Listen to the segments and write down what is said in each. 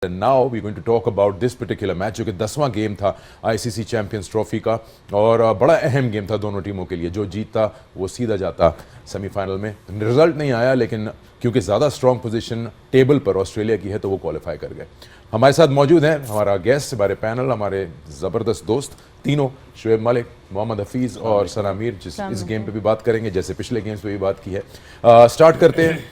Now we're going to talk about this particular match जो कि 10वां game था ICC champions trophy का और बड़ा अहम गेम था दोनों टीमों के लिए। जो जीतता वो सीधा जाता सेमीफाइनल में। रिजल्ट नहीं आया लेकिन क्योंकि ज़्यादा स्ट्रॉन्ग पोजीशन टेबल पर ऑस्ट्रेलिया की है तो वो क्वालिफाई कर गए। हमारे साथ मौजूद हैं हमारा गेस्ट, हमारे पैनल, हमारे ज़बरदस्त दोस्त तीनों, शुएब मलिक, मोहम्मद हफीज़ और सना मीर, जिस इस गेम पे भी बात करेंगे जैसे पिछले गेम्स पे भी बात की है। स्टार्ट करते हैं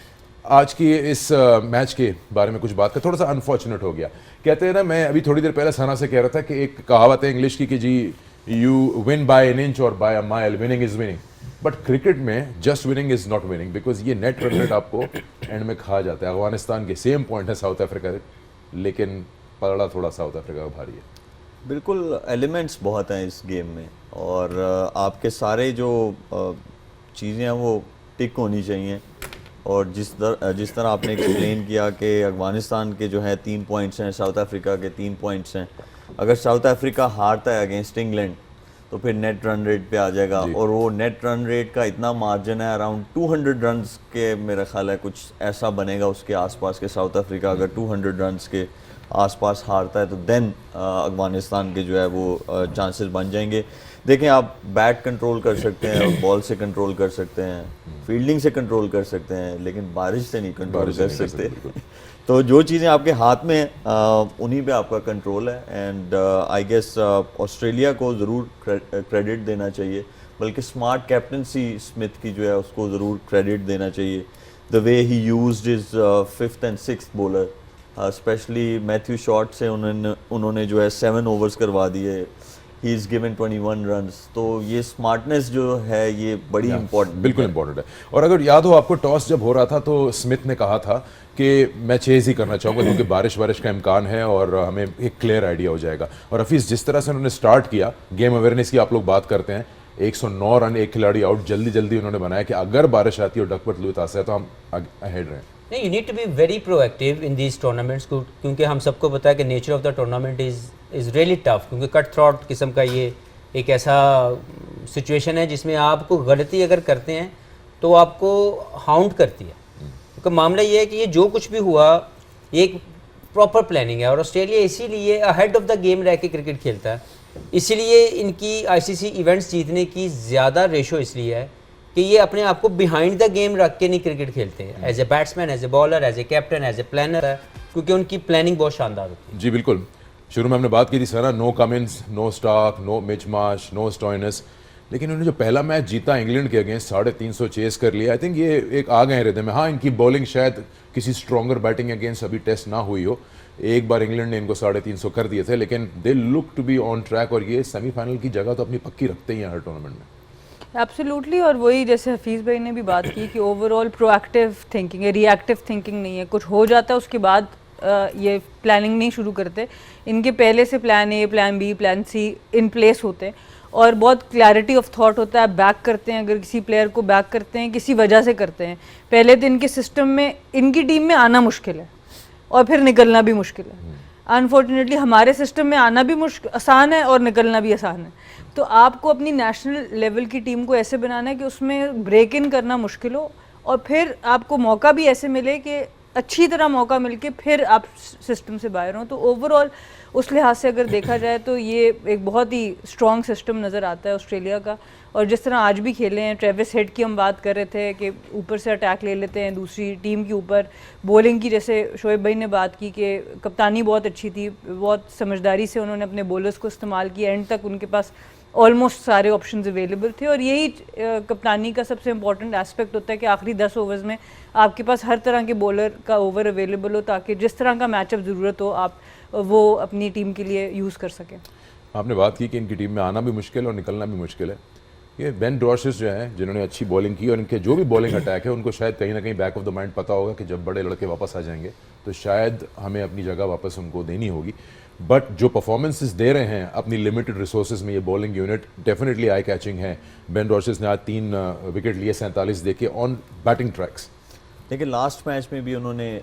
आज की इस मैच के बारे में कुछ बात कर। थोड़ा सा अनफॉर्चुनेट हो गया, कहते हैं ना, मैं अभी थोड़ी देर पहले सना से कह रहा था कि एक कहावत है इंग्लिश की कि जी you win by an inch or by a mile, winning is winning. But cricket में just winning is not winning, because ये नेट रन रेट आपको एंड में खा जाता है। अफगानिस्तान के सेम पॉइंट है साउथ अफ्रीका, लेकिन पलड़ा थोड़ा साउथ अफ्रीका का भारी है। बिल्कुल, एलिमेंट्स बहुत हैं इस गेम में और आपके सारे जो चीज़ें हैं वो टिक होनी चाहिए। और जिस तरह आपने एक्सप्लेन किया कि अफगानिस्तान के जो है 3 पॉइंट्स हैं, साउथ अफ्रीका के 3 पॉइंट्स हैं। अगर साउथ अफ्रीका हारता है अगेंस्ट इंग्लैंड तो फिर नेट रन रेट पे आ जाएगा और वो नेट रन रेट का इतना मार्जिन है, अराउंड 200 रन्स के मेरा ख्याल है कुछ ऐसा बनेगा उसके आसपास के। साउथ अफ्रीका अगर 200 रन्स के आसपास हारता है तो देन अफगानिस्तान के जो है वो चांसेस बन जाएंगे। देखें, आप बैट कंट्रोल कर सकते हैं और बॉल से कंट्रोल कर सकते हैं, फील्डिंग से कंट्रोल कर सकते हैं, लेकिन बारिश से नहीं कंट्रोल कर सकते। तो जो चीज़ें आपके हाथ में उन्हीं पे आपका कंट्रोल है। एंड आई गेस ऑस्ट्रेलिया को ज़रूर क्रेडिट देना चाहिए, बल्कि स्मार्ट कैप्टनसी स्मिथ की जो है उसको ज़रूर क्रेडिट देना चाहिए। The way he used his 5th and 6th bowler, specially Matthew Short से उन्होंने जो है 7 ओवर्स करवा दिए। He is given 21 runs. तो ये स्मार्टनेस जो है ये बड़ी इंपॉर्टेंट, बिल्कुल इंपॉर्टेंट है। और अगर याद हो आपको, टॉस जब हो रहा था तो स्मिथ ने कहा था कि मैं चेज ही करना चाहूँगा क्योंकि बारिश का इम्कान है और हमें एक क्लियर आइडिया हो जाएगा। और हफीज़, जिस तरह से उन्होंने स्टार्ट किया, गेम अवेयरनेस की आप लोग बात करते हैं, 109 रन एक खिलाड़ी आउट जल्दी उन्होंने बनाया कि अगर बारिश आती है और डकवर्थ लुईस आता है तो हम अहेड रहें। नहीं, you need to be very proactive in these tournaments, क्योंकि हम सबको पता है कि nature of the tournament is really tough, क्योंकि कट थ्रॉट किस्म का ये एक ऐसा सिचुएशन है जिसमें आपको गलती अगर करते हैं तो आपको हाउंड करती है। क्योंकि मामला ये है कि ये जो कुछ भी हुआ ये एक प्रॉपर प्लानिंग है और ऑस्ट्रेलिया इसीलिए अहेड ऑफ द गेम रह के क्रिकेट खेलता है। इसीलिए इनकी आईसीसी इवेंट्स जीतने की ज़्यादा रेशो इसलिए है कि ये अपने आप को बिहाइंड द गेम रख के नहीं क्रिकेट खेलते हैं, as a batsman, as a bowler, as a captain, as a planner है, क्योंकि उनकी प्लानिंग बहुत शानदार होती है। जी बिल्कुल, शुरू में हमने बात की थी sir, no Cummins, no Starc, no Mitch Marsh, no Stoinis, लेकिन उन्होंने जो पहला मैच जीता इंग्लैंड के अगेंस्ट 350 चेस कर लिया। आई थिंक ये एक आ गए रिदम में। हाँ, इनकी बॉलिंग शायद किसी स्ट्रॉन्गर बैटिंग अगेंस्ट अभी टेस्ट ना हुई हो। एक बार इंग्लैंड ने इनको 350 कर दिए थे, लेकिन they look to be on track और ये सेमीफाइनल की जगह तो अपनी पक्की रखते ही हैं हर टूर्नामेंट में। एब्सोल्युटली। और वही जैसे हफीज़ भाई ने भी बात की कि ओवरऑल प्रोएक्टिव थिंकिंग है, रिएक्टिव थिंकिंग नहीं है। कुछ हो जाता है उसके बाद ये प्लानिंग नहीं शुरू करते। इनके पहले से plan A, plan B, plan C in place होते हैं और बहुत क्लैरिटी ऑफ थॉट होता है। बैक करते हैं, अगर किसी प्लेयर को बैक करते हैं किसी वजह से करते हैं, पहले तो इनके सिस्टम में, इनकी टीम में आना मुश्किल है और फिर निकलना भी मुश्किल है। अनफॉर्चुनेटली हमारे सिस्टम में आना भी आसान है और निकलना भी आसान है। तो आपको अपनी नेशनल लेवल की टीम को ऐसे बनाना है कि उसमें ब्रेक इन करना मुश्किल हो और फिर आपको मौका भी ऐसे मिले कि अच्छी तरह मौका मिलके फिर आप सिस्टम से बाहर हों। तो ओवरऑल उस लिहाज से अगर देखा जाए तो ये एक बहुत ही स्ट्रॉन्ग सिस्टम नज़र आता है ऑस्ट्रेलिया का। और जिस तरह आज भी खेले हैं, ट्रेविस हेड की हम बात कर रहे थे कि ऊपर से अटैक ले लेते हैं दूसरी टीम के ऊपर। बॉलिंग की जैसे शोएब भाई ने बात की कि कप्तानी बहुत अच्छी थी, बहुत समझदारी से उन्होंने अपने बॉलर्स को इस्तेमाल किया, एंड तक उनके पास ऑलमोस्ट सारे ऑप्शंस अवेलेबल थे। और यही कप्तानी का सबसे इम्पॉर्टेंट एस्पेक्ट होता है कि आखिरी 10 ओवर्स में आपके पास हर तरह के बॉलर का ओवर अवेलेबल हो, ताकि जिस तरह का मैचअप ज़रूरत हो आप वो अपनी टीम के लिए यूज़ कर सकें। आपने बात की कि इनकी टीम में आना भी मुश्किल और निकलना भी मुश्किल है। ये बेन डॉर्सेस जो हैं, जिन्होंने अच्छी बॉलिंग की और इनके जो भी बॉलिंग अटैक है उनको शायद कहीं ना कहीं बैक ऑफ द माइंड पता होगा कि जब बड़े लड़के वापस आ जाएंगे तो शायद हमें अपनी जगह वापस उनको देनी होगी। बट जो परफॉर्मेंसेस दे रहे हैं अपनी लिमिटेड रिसोर्सेज में, ये bowling unit definitely eye catching है। बेन डॉर्सेस ने आज 3 विकेट लिए 47 देके ऑन बैटिंग ट्रैक्स। लेकिन लास्ट मैच में भी उन्होंने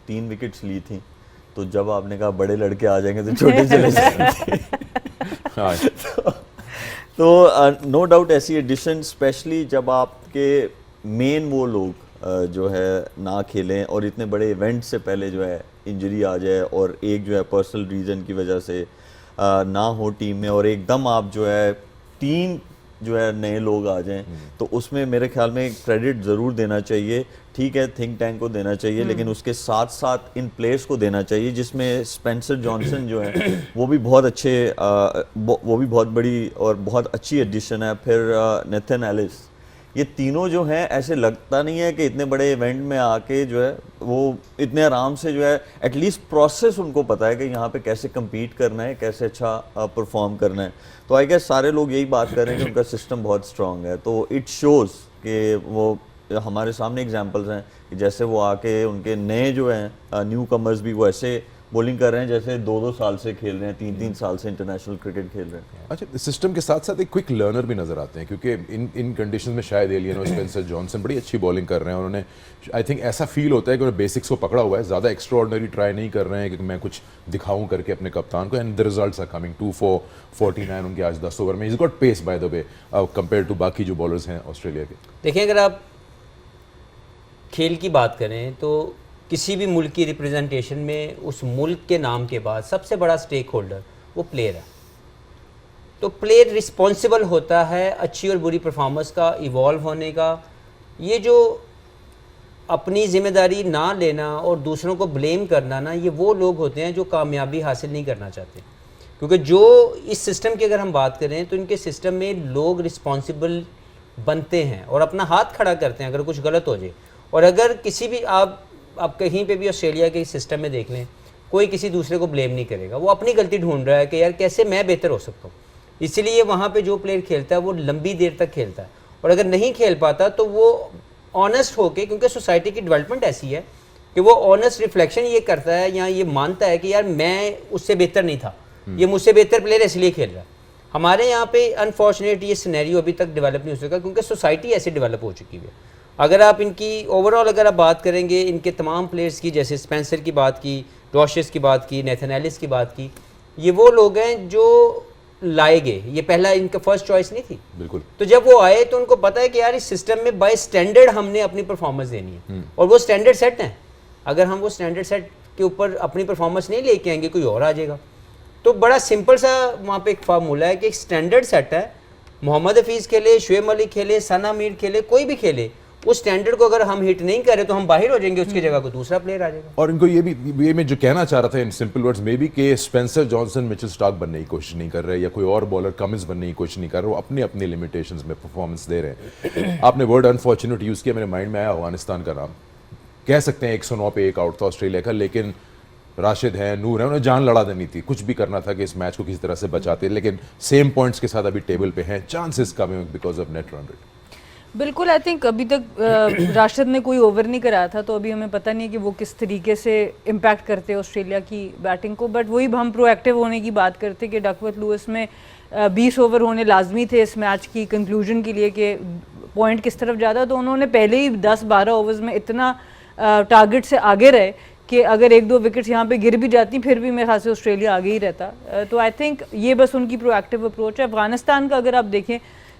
3 विकेट्स ली थी, तो जब आपने कहा बड़े लड़के आ जाएंगे तो छोटे चले जाएंगे। तो नो डाउट ऐसी एडिशन, स्पेशली जब आपके मेन वो लोग जो है ना खेलें और इतने बड़े इवेंट से पहले जो है इंजरी आ जाए और एक जो है पर्सनल रीज़न की वजह से ना हो टीम में, और एकदम आप जो है 3 जो है नए लोग आ जाएं, तो उसमें मेरे ख्याल में क्रेडिट ज़रूर देना चाहिए। ठीक है, थिंक टैंक को देना चाहिए, लेकिन उसके साथ साथ इन प्लेयर्स को देना चाहिए, जिसमें स्पेंसर जॉनसन जो है वो भी बहुत अच्छे वो भी बहुत बड़ी और बहुत अच्छी एडिशन है। फिर नेथन एलिस, ये तीनों जो हैं ऐसे लगता नहीं है कि इतने बड़े इवेंट में आके जो है वो इतने आराम से जो है एटलीस्ट प्रोसेस उनको पता है कि यहाँ पे कैसे compete करना है, कैसे अच्छा परफॉर्म करना है। तो आई गेस सारे लोग यही बात कर रहे हैं कि उनका सिस्टम बहुत स्ट्रांग है। तो इट शोज़ कि वो हमारे सामने एग्जांपल्स हैं कि जैसे वो आके उनके नए जो हैं न्यू कमर्स भी वो ऐसे बॉलिंग कर रहे हैं जैसे 2-2 साल से खेल रहे हैं, 3-3 साल से इंटरनेशनल क्रिकेट खेल रहे हैं। अच्छा, सिस्टम के साथ साथ एक क्विक लर्नर भी नजर आते हैं, क्योंकि इन कंडीशंस में शायद एलियन और स्पेंसर जॉनसन बड़ी अच्छी बॉलिंग कर रहे हैं। उन्होंने आई थिंक ऐसा फील होता है कि उन्होंने बेसिक्स को पकड़ा हुआ है, ज़्यादा एक्स्ट्रा ऑर्डिनरी ट्राई नहीं कर रहे हैं कि मैं कुछ दिखाऊं करके अपने कप्तान को। And the results are coming 2 for 49 उनके आज 10 ओवर में। Is got pace by the way compare to बाकी जो बॉलर्स हैं ऑस्ट्रेलिया के। देखिए, अगर आप खेल की बात करें तो किसी भी मुल्क की रिप्रेजेंटेशन में उस मुल्क के नाम के बाद सबसे बड़ा स्टेक होल्डर वो प्लेयर है। तो प्लेयर रिस्पॉन्सिबल होता है अच्छी और बुरी परफॉर्मेंस का, इवॉल्व होने का। ये जो अपनी जिम्मेदारी ना लेना और दूसरों को ब्लेम करना ना, ये वो लोग होते हैं जो कामयाबी हासिल नहीं करना चाहते। क्योंकि जो इस सिस्टम की अगर हम बात करें तो इनके सिस्टम में लोग रिस्पॉन्सिबल बनते हैं और अपना हाथ खड़ा करते हैं अगर कुछ गलत हो जाए। और अगर किसी भी आप कहीं पे भी ऑस्ट्रेलिया के सिस्टम में देख लें, कोई किसी दूसरे को ब्लेम नहीं करेगा, वो अपनी गलती ढूंढ रहा है कि यार कैसे मैं बेहतर हो सकता हूँ। इसीलिए वहाँ पे जो प्लेयर खेलता है वो लंबी देर तक खेलता है, और अगर नहीं खेल पाता तो वो ऑनेस्ट होके, क्योंकि सोसाइटी की डेवलपमेंट ऐसी है कि वो ऑनेस्ट रिफ्लेक्शन ये करता है या ये मानता है कि यार मैं उससे बेहतर नहीं था, ये मुझसे बेहतर प्लेयर इसलिए खेल रहा है। हमारे यहाँ पे अनफॉर्चुनेट ये सिनेरियो अभी तक डेवलप नहीं हो सका, क्योंकि सोसाइटी ऐसे डेवलप हो चुकी है। अगर आप इनकी ओवरऑल अगर आप बात करेंगे इनके तमाम प्लेयर्स की, जैसे स्पेंसर की बात की, रॉशेस की बात की, नेथन एलिस की बात की, ये वो लोग हैं जो लाए गए, ये पहला इनका फर्स्ट चॉइस नहीं थी। बिल्कुल। तो जब वो आए तो उनको पता है कि यार इस सिस्टम में बाय स्टैंडर्ड हमने अपनी परफॉर्मेंस देनी है, और वो स्टैंडर्ड सेट है। अगर हम वो स्टैंडर्ड सेट के ऊपर अपनी परफॉर्मेंस नहीं लेके आएंगे, कोई और आ जाएगा। तो बड़ा सिंपल सा वहाँ पे एक फार्मूला है कि एक स्टैंडर्ड सेट है। मोहम्मद हफीज़ खेले, शुएब मलिक खेले, सना मीर खेले, कोई भी खेले, उस स्टैंडर्ड को अगर हम हिट नहीं करें तो हम बाहर हो जाएंगे, उसकी जगह को दूसरा प्लेयर आ जाएगा। और इनको ये मैं जो कहना चाह रहा था इन सिंपल वर्ड्स में भी कि स्पेंसर जॉनसन मिचेल स्टार्क बनने की कोशिश नहीं कर रहे, या कोई और बॉलर कमिंस बनने की कोशिश नहीं कर रहे, वो अपनी अपनी लिमिटेशंस में परफॉर्मेंस दे रहे हैं। आपने वर्ड अनफॉर्चुनेट यूज़ किया, मेरे माइंड में आया अफगानिस्तान का नाम। कह सकते हैं 109 पे एक आउट था ऑस्ट्रेलिया का, लेकिन राशिद हैं, नूर हैं, उन्हें जान लड़ा देनी थी, कुछ भी करना था कि इस मैच को किसी तरह से बचाते, लेकिन सेम पॉइंट्स के साथ अभी टेबल पे हैं। Chances coming because of net run rate. बिल्कुल, आई थिंक अभी तक राशिद ने कोई ओवर नहीं कराया था, तो अभी हमें पता नहीं है कि वो किस तरीके से इम्पैक्ट करते हैं ऑस्ट्रेलिया की बैटिंग को। बट वही हम प्रोएक्टिव होने की बात करते कि डकवर्थ लुइस में 20 ओवर होने लाजमी थे इस मैच की कंक्लूजन के लिए कि पॉइंट किस तरफ ज़्यादा। तो उन्होंने पहले ही 10-12 ओवर्स में इतना टारगेट से आगे रहे कि अगर 1-2 विकेट्स यहाँ पे गिर भी जाती फिर भी मेरे ख्याल से ऑस्ट्रेलिया आगे ही रहता। तो आई थिंक ये बस उनकी प्रोएक्टिव अप्रोच है। अफगानिस्तान का अगर आप देखें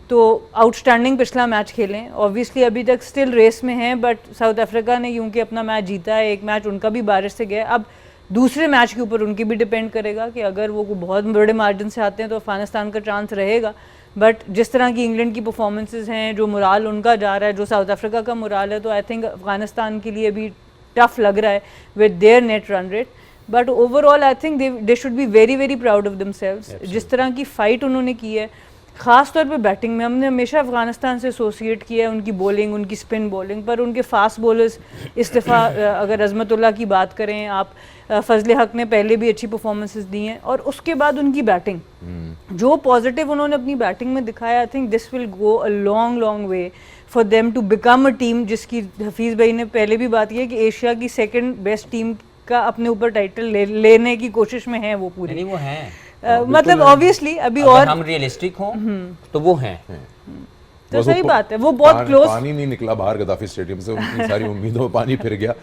तो आउटस्टैंडिंग पिछला मैच खेलें, ऑब्वियसली अभी तक स्टिल रेस में हैं, बट साउथ अफ्रीका ने क्योंकि अपना मैच जीता है, एक मैच उनका भी बारिश से गया, अब दूसरे मैच के ऊपर उनकी भी डिपेंड करेगा कि अगर वो बहुत बड़े मार्जिन से आते हैं तो अफगानिस्तान का चांस रहेगा। बट जिस तरह की इंग्लैंड की परफॉर्मेंसेज हैं, जो मोराल उनका जा रहा है, जो साउथ अफ्रीका का मोराल है, तो आई थिंक अफगानिस्तान के लिए भी टफ लग रहा है with their net run rate. But overall I think they should be very very proud of themselves. जिस तरह की फ़ाइट उन्होंने की है, ख़ास तौर पे बैटिंग में, हमने हमेशा अफगानिस्तान से एसोसिएट किया है उनकी बॉलिंग, उनकी स्पिन बॉलिंग, पर उनके फास्ट बॉलर्स इस दफ़ा अगर अज़मतुल्लाह की बात करें आप, फजल हक ने पहले भी अच्छी परफॉर्मेंसेस दी हैं, और उसके बाद उनकी बैटिंग जो पॉजिटिव उन्होंने अपनी बैटिंग में दिखाया, I think this will go a long long way for them to become a team जिसकी हफीज़ भाई ने पहले भी बात की है कि एशिया की सेकेंड बेस्ट टीम का अपने ऊपर टाइटल लेने की कोशिश में है वो पूरी। नहीं, वो हैं मतलब ऑब्वियसली अभी और हम रियलिस्टिक हों तो वो हैं। तो सही बात है, वो बहुत क्लोज। पानी नहीं निकला बाहर गद्दाफी स्टेडियम से, उनकी सारी उम्मीदों में पानी फिर गया।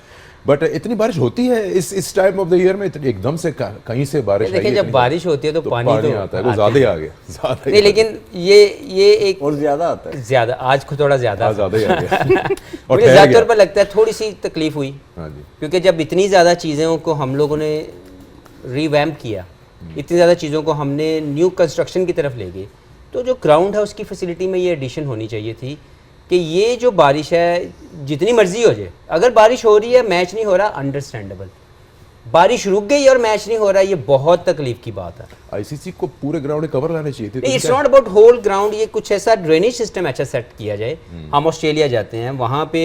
बट इतनी बारिश होती है इस टाइम ऑफ द ईयर में, एकदम से कहीं से बारिश आई देखिए है जब इतनी बारिश होती है तो पानी तो आता है, वो ज्यादा ही आ गया, ज्यादा ही नहीं, लेकिन ये एक और ज़्यादा आता है। ज्यादा आज को थोड़ा ज्यादा ज्यादा ही आ गया और मुझे ठहर ज्यादा गया। तौर पर लगता है थोड़ी सी तकलीफ हुई, हाँ जी, क्योंकि जब इतनी ज़्यादा चीज़ों को हम लोगों ने रीवैम्प किया, इतनी ज़्यादा चीज़ों को हमने न्यू कंस्ट्रक्शन की तरफ ले गए, तो जो ग्राउंड है उसकी फैसिलिटी में ये एडिशन होनी चाहिए थी कि ये जो बारिश है जितनी मर्जी हो जाए, अगर बारिश हो रही है मैच नहीं हो रहा, अंडरस्टैंडेबल। बारिश रुक गई और मैच नहीं हो रहा, ये बहुत तकलीफ की बात है। आईसीसी को पूरे ग्राउंड में कवर लाने चाहिए थे। नहीं, it's not about whole ground, ये कुछ ऐसा ड्रेनेज सिस्टम अच्छा सेट किया जाए। हम ऑस्ट्रेलिया जाते हैं, वहाँ पे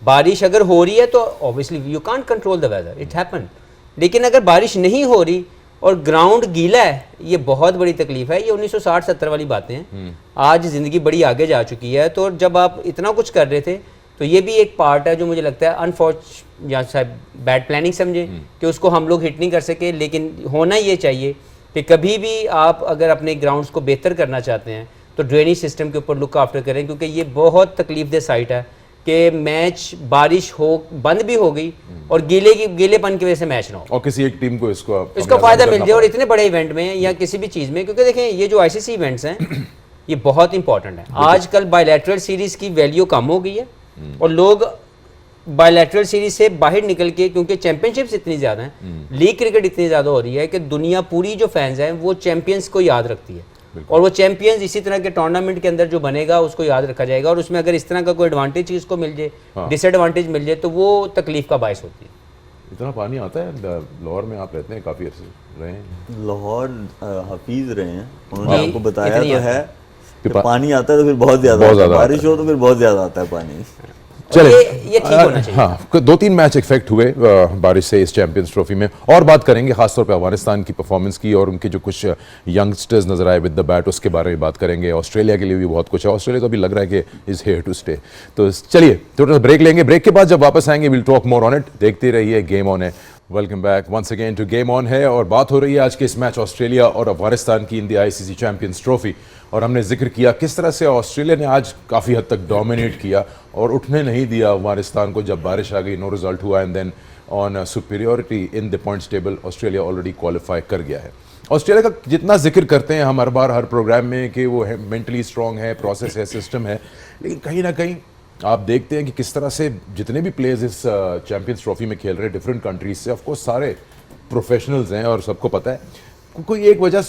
बारिश अगर हो रही है तो obviously you can't control the weather, it happen. लेकिन अगर बारिश नहीं हो रही और ग्राउंड गीला है, ये बहुत बड़ी तकलीफ है। ये 1960-70 वाली बातें हैं। आज ज़िंदगी बड़ी आगे जा चुकी है, तो जब आप इतना कुछ कर रहे थे तो ये भी एक पार्ट है जो मुझे लगता है अनफॉर्चुनेट या शायद बैड प्लानिंग समझे कि उसको हम लोग हिट नहीं कर सके। लेकिन होना ये चाहिए कि कभी भी आप अगर अपने ग्राउंड्स को बेहतर करना चाहते हैं तो ड्रेनेज सिस्टम के ऊपर लुक आफ्टर करें, क्योंकि ये बहुत तकलीफदेह साइट है कि मैच बारिश हो बंद भी हो गई और गीलेपन की वजह से मैच ना हो और किसी एक टीम को इसका फायदा मिल जाए, और इतने बड़े इवेंट में या किसी भी चीज़ में। क्योंकि देखें ये जो आईसीसी इवेंट्स हैं ये बहुत इंपॉर्टेंट है। आजकल बायलैटरल सीरीज की वैल्यू कम हो गई है और लोग बायलैटरल सीरीज से बाहर निकल के, क्योंकि चैंपियनशिप्स इतनी ज़्यादा हैं, लीग क्रिकेट इतनी ज़्यादा हो रही है कि दुनिया पूरी जो फैंस हैं वो चैंपियंस को याद रखती है, और वो चैंपियंस इसी तरह के टूर्नामेंट के अंदर जो बनेगा उसको याद रखा जाएगा। और उसमें अगर इस तरह का कोई एडवांटेज इसको मिल जाए, डिसएडवांटेज मिल जाए, तो वो तकलीफ का बायस होती है। इतना पानी आता है लाहौर में, आप रहते हैं काफ़ी अरसे रहे हैं। लाहौर हफीज रहे हैं, उन्होंने जी, आपको बताया इतनी तो आता है कि पानी आता है तो फिर बहुत ज़्यादा बहुत आता है, ज़्यादा बारिश हो तो फिर बहुत ज़्यादा आता है पानी। चले ये ठीक होना चाहिए। हाँ, 2-3 मैच इफेक्ट हुए बारिश से इस चैंपियंस ट्रॉफी में, और बात करेंगे खासतौर पे अफगानिस्तान की परफॉर्मेंस की और उनके जो कुछ यंगस्टर्स नजर आए विद द बैट, उसके बारे में बात करेंगे। ऑस्ट्रेलिया के लिए भी बहुत कुछ है, ऑस्ट्रेलिया तो अभी लग रहा है कि इज हियर टू स्टे। तो चलिए थोड़ा सा ब्रेक लेंगे, ब्रेक के बाद जब वापस आएंगे will talk more on it. देखते रहिए गेम ऑन है। Welcome back once again to game on है, और बात हो रही है आज के इस मैच ऑस्ट्रेलिया और अफगानिस्तान की in the ICC champions trophy. और हमने जिक्र किया किस तरह से ऑस्ट्रेलिया ने आज काफ़ी हद तक डोमिनेट किया और उठने नहीं दिया अफगानिस्तान को जब बारिश आ गई, नो रिजल्ट हुआ, and then on superiority in the points table Australia already qualify कर गया है। ऑस्ट्रेलिया का जितना जिक्र करते हैं हम हर बार हर प्रोग्राम में कि वो है मेंटली स्ट्रॉन्ग है, प्रोसेस है, सिस्टम है, लेकिन कहीं ना कहीं आप देखते हैं कि किस तरह से जितने भी प्लेयर्स इस चैंपियंस ट्रॉफी में खेल रहे हैं डिफरेंट कंट्रीज से, ऑफकोर्स सारे प्रोफेशनल्स हैं और सबको पता है। कोई एक वजह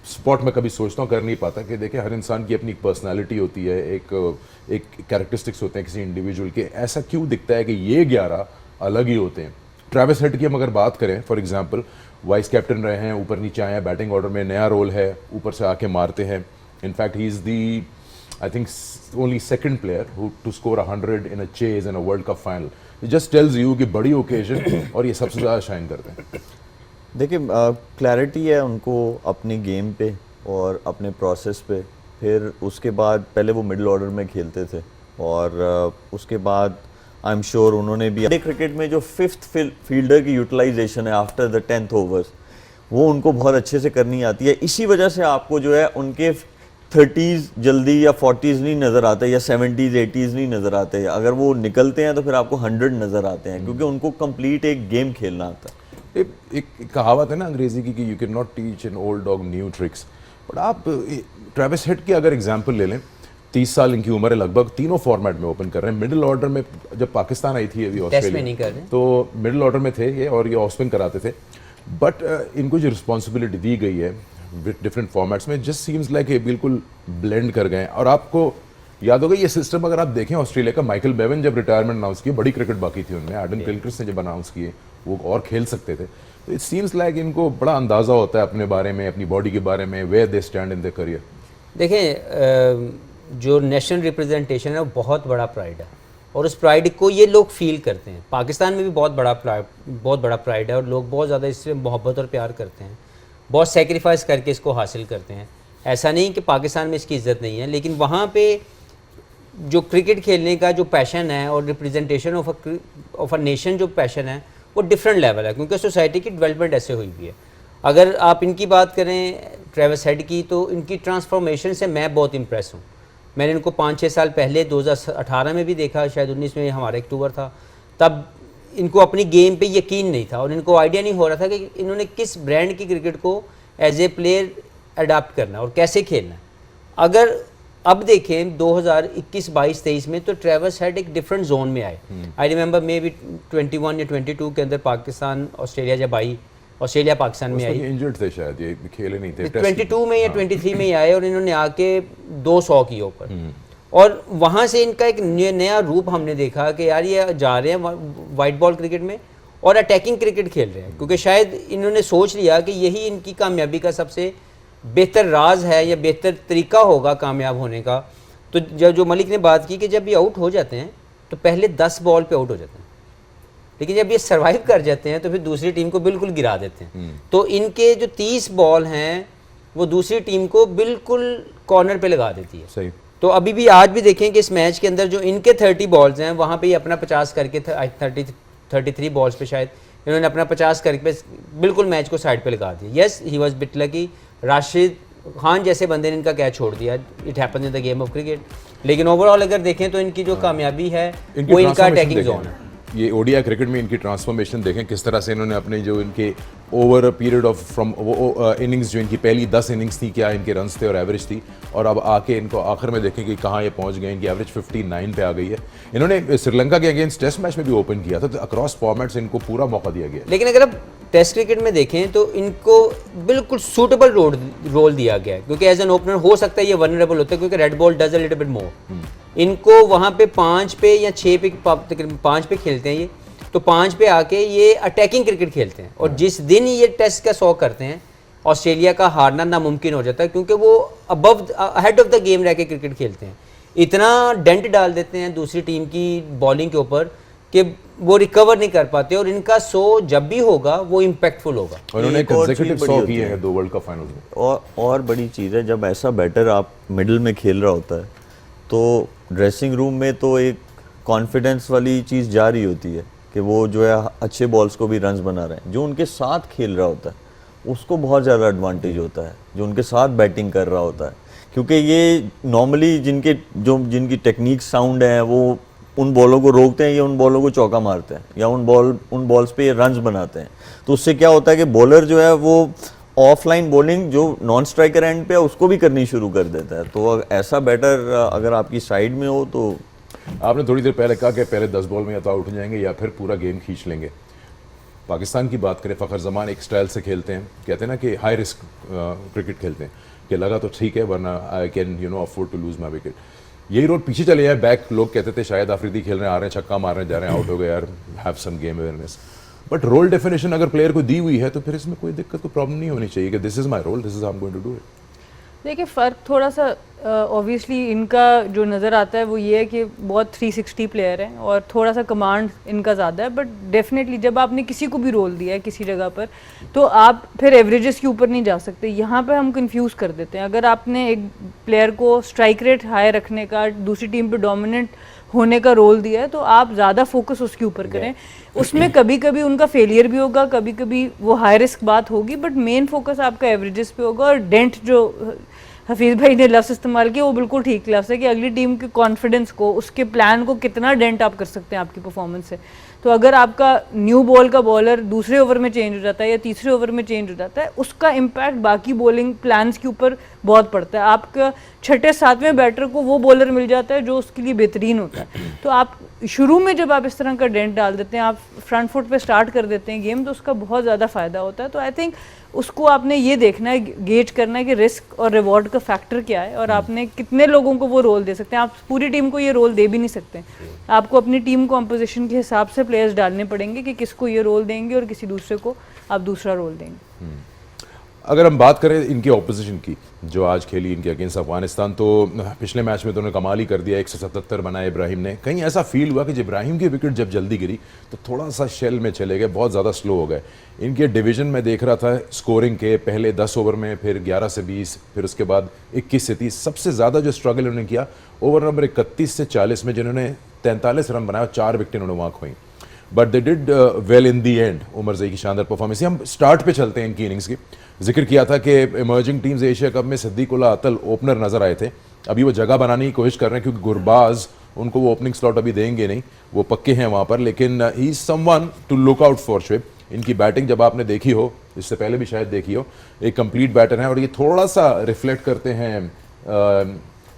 स्पॉट में कभी सोचता हूँ कर नहीं पाता कि देखिए हर इंसान की अपनी पर्सनालिटी होती है, एक कैरेक्टरिस्टिक्स होते हैं किसी इंडिविजुअल के। ऐसा क्यों दिखता है कि ये 11 अलग ही होते हैं? ट्रेविस हेड की हम अगर बात करें फॉर एग्जांपल, वाइस कैप्टन रहे हैं, ऊपर नीचे आए हैं, बैटिंग ऑर्डर में नया रोल है, ऊपर से आके मारते हैं। In fact he is the I think only second player who to score 100 in a chase in a world cup final. It just tells you कि बड़ी ओकेजन और ये सबसे ज़्यादा शाइन करते हैं। देखिए क्लैरिटी है उनको अपनी गेम पे और अपने प्रोसेस पे। फिर उसके बाद पहले वो मिडिल ऑर्डर में खेलते थे और उसके बाद आई एम श्योर उन्होंने भी क्रिकेट में जो 5th फील्डर की यूटिलाइजेशन है आफ्टर द 10th ओवर्स, वो उनको बहुत अच्छे से करनी आती है। इसी वजह से आपको जो है उनके 30s जल्दी या 40s नहीं नज़र आते या 70s 80s नहीं नज़र आते। अगर वो निकलते हैं तो फिर आपको 100 नज़र आते हैं, क्योंकि उनको कंप्लीट एक गेम खेलना आता है। एक कहावत है ना अंग्रेजी की कि you can not teach an old dog new tricks, but आप ट्रेविस हेड की अगर एग्जांपल ले लें, 30 साल इनकी उम्र है लगभग, तीनों फॉर्मेट में ओपन कर रहे हैं। मिडिल ऑर्डर में जब पाकिस्तान आई थी अभी ऑस्ट्रेलिया नहीं कर रहे, तो मिडिल ऑर्डर में थे ये और ये ऑफ स्पिन कराते थे, बट इनको जो रिस्पॉन्सिबिलिटी दी गई है डिफरेंट फॉर्मेट्स में, जस्ट सीम्स लाइक ये बिल्कुल ब्लेंड कर गए। और आपको याद होगा ये सिस्टम अगर आप देखें ऑस्ट्रेलिया का, माइकल बेवन जब रिटायरमेंट अनाउंस किए, बड़ी क्रिकेट बाकी थी उनमें, एडन गिलक्रिस्ट ने जब अनाउंस किए वो और खेल सकते थे। तो इट सीम्स लाइक इनको बड़ा अंदाज़ा होता है अपने बारे में, अपनी बॉडी के बारे में, where they stand in their career. देखें जो नेशनल रिप्रेजेंटेशन है वो बहुत बड़ा प्राइड है और उस प्राइड को ये लोग फील करते हैं। पाकिस्तान में भी बहुत बड़ा प्राइड है और लोग बहुत ज़्यादा इससे मोहब्बत और प्यार करते हैं, बहुत सेक्रीफाइस करके इसको हासिल करते हैं। ऐसा नहीं कि पाकिस्तान में इसकी इज़्ज़त नहीं है, लेकिन वहाँ पे जो क्रिकेट खेलने का जो पैशन है और रिप्रेजेंटेशन ऑफ अ नेशन जो पैशन है वो डिफरेंट लेवल है, क्योंकि सोसाइटी की डेवलपमेंट ऐसे हुई भी है। अगर आप इनकी बात करें ट्रेविस हेड की, तो इनकी ट्रांसफॉर्मेशन से मैं बहुत इम्प्रेस हूँ। मैंने इनको 5-6 साल पहले 2018 में भी देखा, शायद 19 में हमारा एक टूर था, तब इनको अपनी गेम पे यकीन नहीं था और इनको आइडिया नहीं हो रहा था कि इन्होंने किस ब्रांड की क्रिकेट को एज ए प्लेयर अडाप्ट करना और कैसे खेलना है। अगर अब देखें 2021, 22, 23 में तो ट्रेवर्स हेड एक डिफरेंट जोन में आए। आई रिमेंबर मे बी 21 या 22 के अंदर पाकिस्तान ऑस्ट्रेलिया जब आई, ऑस्ट्रेलिया पाकिस्तान में आई, इंजर्ड थे शायद, ये खेले नहीं थे, 22 में या 23 में ही आए और इन्होंने आके 200 किए ऊपर। और वहाँ से इनका एक नया रूप हमने देखा कि यार ये जा रहे हैं वाइट बॉल क्रिकेट में और अटैकिंग क्रिकेट खेल रहे हैं, क्योंकि शायद इन्होंने सोच लिया कि यही इनकी कामयाबी का सबसे बेहतर राज है या बेहतर तरीका होगा कामयाब होने का। तो जो मलिक ने बात की कि जब ये आउट हो जाते हैं तो पहले 10 बॉल पे आउट हो जाते हैं, लेकिन जब ये सरवाइव कर जाते हैं तो फिर दूसरी टीम को बिल्कुल गिरा देते हैं। तो इनके जो 30 बॉल हैं वो दूसरी टीम को बिल्कुल कॉर्नर पे लगा देती है। सही। तो अभी भी आज भी देखें कि इस मैच के अंदर जो इनके 30 बॉल्स हैं वहाँ पे ये अपना 50 करके 33 बॉल्स पे शायद इन्होंने अपना 50 करके बिल्कुल मैच को साइड पे लगा दिया। Yes, he was bit lucky, Rashid Khan जैसे बंदे ने इनका कैच छोड़ दिया, it happens in the game of cricket. लेकिन ओवरऑल अगर देखें तो इनकी जो कामयाबी है वो इनका अटैकिंग जोन है। ये ओडीआई क्रिकेट में इनकी ट्रांसफॉर्मेशन देखें किस तरह से इन्होंने अपने जो इनके over a period of from innings, जो इनकी पहली 10 इनिंग्स थी, क्या इनके रन्स थे और एवरेज थी, और अब आके इनको आखिर में देखें कि कहाँ ये पहुंच गए। इनकी एवरेज 59 पे आ गई है। इन्होंने श्रीलंका के अगेंस्ट टेस्ट मैच में भी ओपन किया था, तो अक्रॉस फॉर्मेट्स इनको पूरा मौका दिया गया। लेकिन अगर आप टेस्ट क्रिकेट में देखें तो इनको बिल्कुल सूटेबल रोल दिया गया है, क्योंकि एज एन ओपनर हो सकता है ये वनरेबल होता है क्योंकि red ball does a little bit more. इनको वहाँ पे 5 पे या 6 पे 5 पे खेलते हैं ये, तो 5 पे आके ये अटैकिंग क्रिकेट खेलते हैं। और जिस दिन ये टेस्ट का 100 करते हैं ऑस्ट्रेलिया का हारना नामुमकिन हो जाता है, क्योंकि वो above head of the game रह के क्रिकेट खेलते हैं। इतना डेंट डाल देते हैं दूसरी टीम की बॉलिंग के ऊपर कि वो रिकवर नहीं कर पाते, और इनका 100 जब भी होगा वो इम्पैक्टफुल होगा। और उन्होंने एक और कंसेक्यूटिव चीज़ 100 बड़ी किए होती हैं 2 वर्ल्ड कप फाइनल्स में। और बड़ी चीज़ है, जब ऐसा बैटर आप मिडिल में खेल रहा होता है तो ड्रेसिंग रूम में तो एक कॉन्फिडेंस वाली चीज़ जा रही होती है कि वो जो है अच्छे बॉल्स को भी रन्स बना रहे हैं। जो उनके साथ खेल रहा होता है उसको बहुत ज़्यादा एडवांटेज होता है, जो उनके साथ बैटिंग कर रहा होता है, क्योंकि ये नॉर्मली जिनकी टेक्निक साउंड है वो उन बॉलों को रोकते हैं या उन बॉलों को चौका मारते हैं या उन बॉल्स पे रन्स बनाते हैं। तो उससे क्या होता है कि बॉलर जो है वो ऑफलाइन बॉलिंग जो नॉन स्ट्राइकर एंड पे है उसको भी करनी शुरू कर देता है। तो ऐसा बैटर अगर आपकी साइड में हो तो आपने थोड़ी देर पहले कहा कि पहले 10 बॉल में या तो आउट हो जाएंगे या फिर पूरा गेम खींच लेंगे। पाकिस्तान की बात करें, फ़खर जमान एक स्टाइल से खेलते हैं, कहते हैं ना कि हाई रिस्क क्रिकेट खेलते हैं कि लगा तो ठीक है वरना I can afford to lose my wicket. यही रोड पीछे चले जाए बैक, लोग कहते थे शायद अफरीदी खेल रहे हैं, आ रहे हैं, छक्का मार रहे हैं, जा रहे हैं, आउट हो गए यार, have some game awareness. But role definition अगर प्लेयर को दी हुई है तो फिर इसमें कोई दिक्कत, कोई प्रॉब्लम नहीं होनी चाहिए कि this is my role, this is I am going to do it. देखिए फ़र्क थोड़ा सा ऑब्वियसली इनका जो नज़र आता है वो ये है कि बहुत 360 प्लेयर हैं और थोड़ा सा कमांड इनका ज़्यादा है। बट डेफिनेटली जब आपने किसी को भी रोल दिया है किसी जगह पर तो आप फिर एवरेजेस के ऊपर नहीं जा सकते। यहाँ पे हम कंफ्यूज कर देते हैं। अगर आपने एक प्लेयर को स्ट्राइक रेट हाई रखने का, दूसरी टीम पे डोमिनेंट होने का रोल दिया है, तो आप ज़्यादा फोकस उसके ऊपर करें। उसमें कभी कभी उनका फेलियर भी होगा, कभी कभी वो हाई रिस्क बात होगी, बट मेन फोकस आपका एवरेजेस पे होगा। और डेंट जो हफीज़ भाई ने लफ्ज़ इस्तेमाल किया वो बिल्कुल ठीक लफ्ज़ है कि अगली टीम के कॉन्फिडेंस को, उसके प्लान को कितना डेंट आप कर सकते हैं आपकी परफॉर्मेंस से। तो अगर आपका न्यू बॉल का बॉलर दूसरे ओवर में चेंज हो जाता है या तीसरे ओवर में चेंज हो जाता है, उसका इम्पैक्ट बाकी बॉलिंग प्लान्स के ऊपर बहुत पड़ता है। आपका 6-7वें बैटर को वो बॉलर मिल जाता है जो उसके लिए बेहतरीन होता है। तो आप शुरू में जब आप इस तरह का डेंट डाल देते हैं, आप फ्रंट फुट पे स्टार्ट कर देते हैं गेम, तो उसका बहुत ज़्यादा फ़ायदा होता है। तो आई थिंक उसको आपने ये देखना है, गेज करना है कि रिस्क और रिवॉर्ड का फैक्टर क्या है और आपने कितने लोगों को वो रोल दे सकते हैं। आप पूरी टीम को ये रोल दे भी नहीं सकते। आपको अपनी टीम कॉम्पोजिशन के हिसाब से प्लेयर्स डालने पड़ेंगे कि किसको ये रोल देंगे और किसी दूसरे को आप दूसरा रोल देंगे। अगर हम बात करें इनकी ऑपोजिशन की जो आज खेली इनके अगेंस्ट अफगानिस्तान, तो पिछले मैच में तो उन्होंने कमाल ही कर दिया, 177 बनाए इब्राहिम ने। कहीं ऐसा फील हुआ कि इब्राहिम की विकेट जब जल्दी गिरी तो थोड़ा सा शेल में चले गए, बहुत ज़्यादा स्लो हो गए। इनके डिवीजन में देख रहा था स्कोरिंग के पहले 10 ओवर में, फिर 11 से 20, फिर उसके बाद 21 से 30। सबसे ज़्यादा जो स्ट्रगल उन्होंने किया ओवर नंबर 31 से 40 में, जिन्होंने 43 रन बनाया, 4 विकेटें उन्होंने वहाँ खोई। But they did well in the end. Omarzai की शानदार परफॉर्मेंस। हम स्टार्ट पे चलते हैं इनकी इनिंग्स की। जिक्र किया था कि इमर्जिंग टीम्स एशिया कप में सिद्दीकुल्लाह अतल ओपनर नजर आए थे। अभी वो जगह बनाने की कोशिश कर रहे हैं क्योंकि गुरबाज उनको वो ओपनिंग स्लॉट अभी देंगे नहीं, वो पक्के हैं वहाँ पर, लेकिन he is someone to look out for Shoaib. इनकी बैटिंग जब आपने देखी हो, इससे पहले भी शायद देखी हो, एक कंप्लीट बैटर है और ये थोड़ा सा रिफ्लेक्ट करते हैं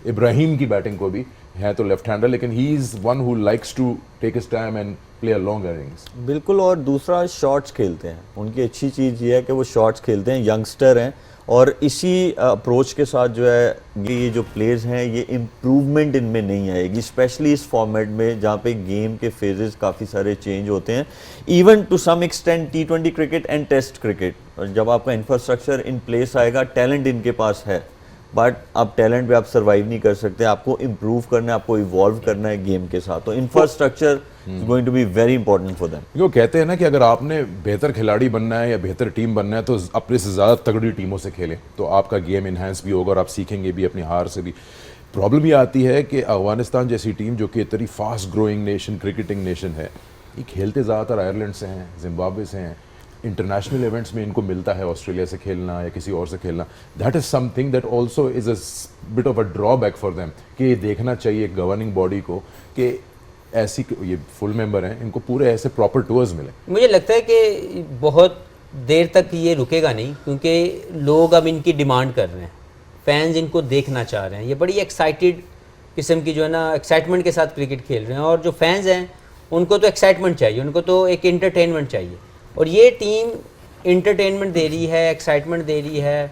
इब्राहिम की बैटिंग को भी, है तो लेफ्ट हैंडर, लेकिन he is one who likes to take his time and play a long innings. बिल्कुल, और दूसरा शॉट्स खेलते हैं, उनकी अच्छी चीज़ ये है कि वो शॉट्स खेलते हैं, यंगस्टर हैं, और इसी अप्रोच के साथ जो है ये जो प्लेयर्स हैं ये इम्प्रूवमेंट इनमें नहीं आएगी, स्पेशली इस फॉर्मेट में जहाँ पे गेम के फेजेस काफ़ी सारे चेंज होते हैं, even to some extent T20 cricket and test cricket. और जब आपका इंफ्रास्ट्रक्चर इन प्लेस आएगा, टैलेंट इनके पास है, बट आप टैलेंट पे आप सर्वाइव नहीं कर सकते, आपको इम्प्रूव करना है, आपको इवॉल्व करना है गेम के साथ, तो infrastructure is going to be very important for them. वो कहते हैं ना कि अगर आपने बेहतर खिलाड़ी बनना है या बेहतर टीम बनना है तो अपने से ज़्यादा तगड़ी टीमों से खेलें, तो आपका गेम इन्हांस भी होगा और आप सीखेंगे भी अपनी हार से भी। प्रॉब्लम ये आती है कि अफगानिस्तान जैसी टीम जो कि इतनी fast growing nation, cricketing nation है, ये खेलते ज़्यादातर आयरलैंड से हैं, जिम्बाब्वे से हैं, इंटरनेशनल इवेंट्स में इनको मिलता है ऑस्ट्रेलिया से खेलना या किसी और से खेलना। That is something that also is a bit of a drawback for them, कि ये देखना चाहिए गवर्निंग बॉडी को कि ऐसी, ये फुल मेंबर हैं, इनको पूरे ऐसे प्रॉपर टूर्स मिले। मुझे लगता है कि बहुत देर तक ये रुकेगा नहीं, क्योंकि लोग अब इनकी डिमांड कर रहे हैं, फैंस इनको देखना चाह रहे हैं, ये बड़ी एक्साइटेड किस्म की जो है ना एक्साइटमेंट के साथ क्रिकेट खेल रहे हैं, और जो फैंस हैं उनको तो एक्साइटमेंट चाहिए, उनको तो एक एंटरटेनमेंट चाहिए, और ये टीम एंटरटेनमेंट दे रही है, एक्साइटमेंट दे रही है।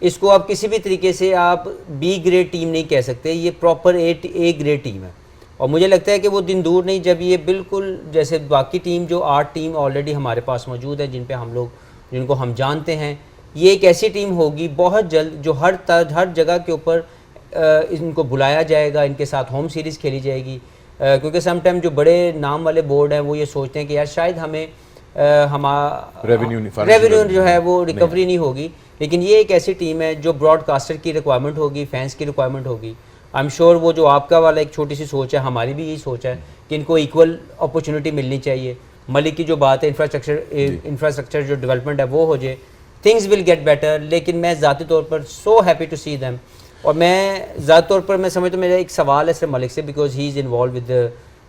इसको आप किसी भी तरीके से आप बी ग्रेड टीम नहीं कह सकते, ये प्रॉपर ए ग्रेड टीम है, और मुझे लगता है कि वो दिन दूर नहीं जब ये बिल्कुल जैसे बाकी टीम जो 8 टीम ऑलरेडी हमारे पास मौजूद है, जिनको हम जानते हैं, ये एक ऐसी टीम होगी बहुत जल्द जो हर जगह के ऊपर इनको बुलाया जाएगा, इनके साथ होम सीरीज़ खेली जाएगी, क्योंकि समटाइम जो बड़े नाम वाले बोर्ड हैं वो ये सोचते हैं कि यार शायद हमें हमारा रेवेन्यू जो है वो रिकवरी नहीं होगी, लेकिन ये एक ऐसी टीम है जो ब्रॉडकास्टर की रिक्वायरमेंट होगी, फैंस की रिक्वायरमेंट होगी। आई एम श्योर वो जो आपका वाला एक छोटी सी सोच है, हमारी भी यही सोच है कि इनको इक्वल अपॉर्चुनिटी मिलनी चाहिए। मलिक की जो बात है इंफ्रास्ट्रक्चर जो डेवलपमेंट है वो हो जाए, थिंग्स विल गेट बेटर। लेकिन मैं ज़ाती तौर पर so happy to see them, और मैं ज़ाती तौर पर मैं समझता हूँ मेरा एक सवाल है सिर्फ मलिक से, because he is involve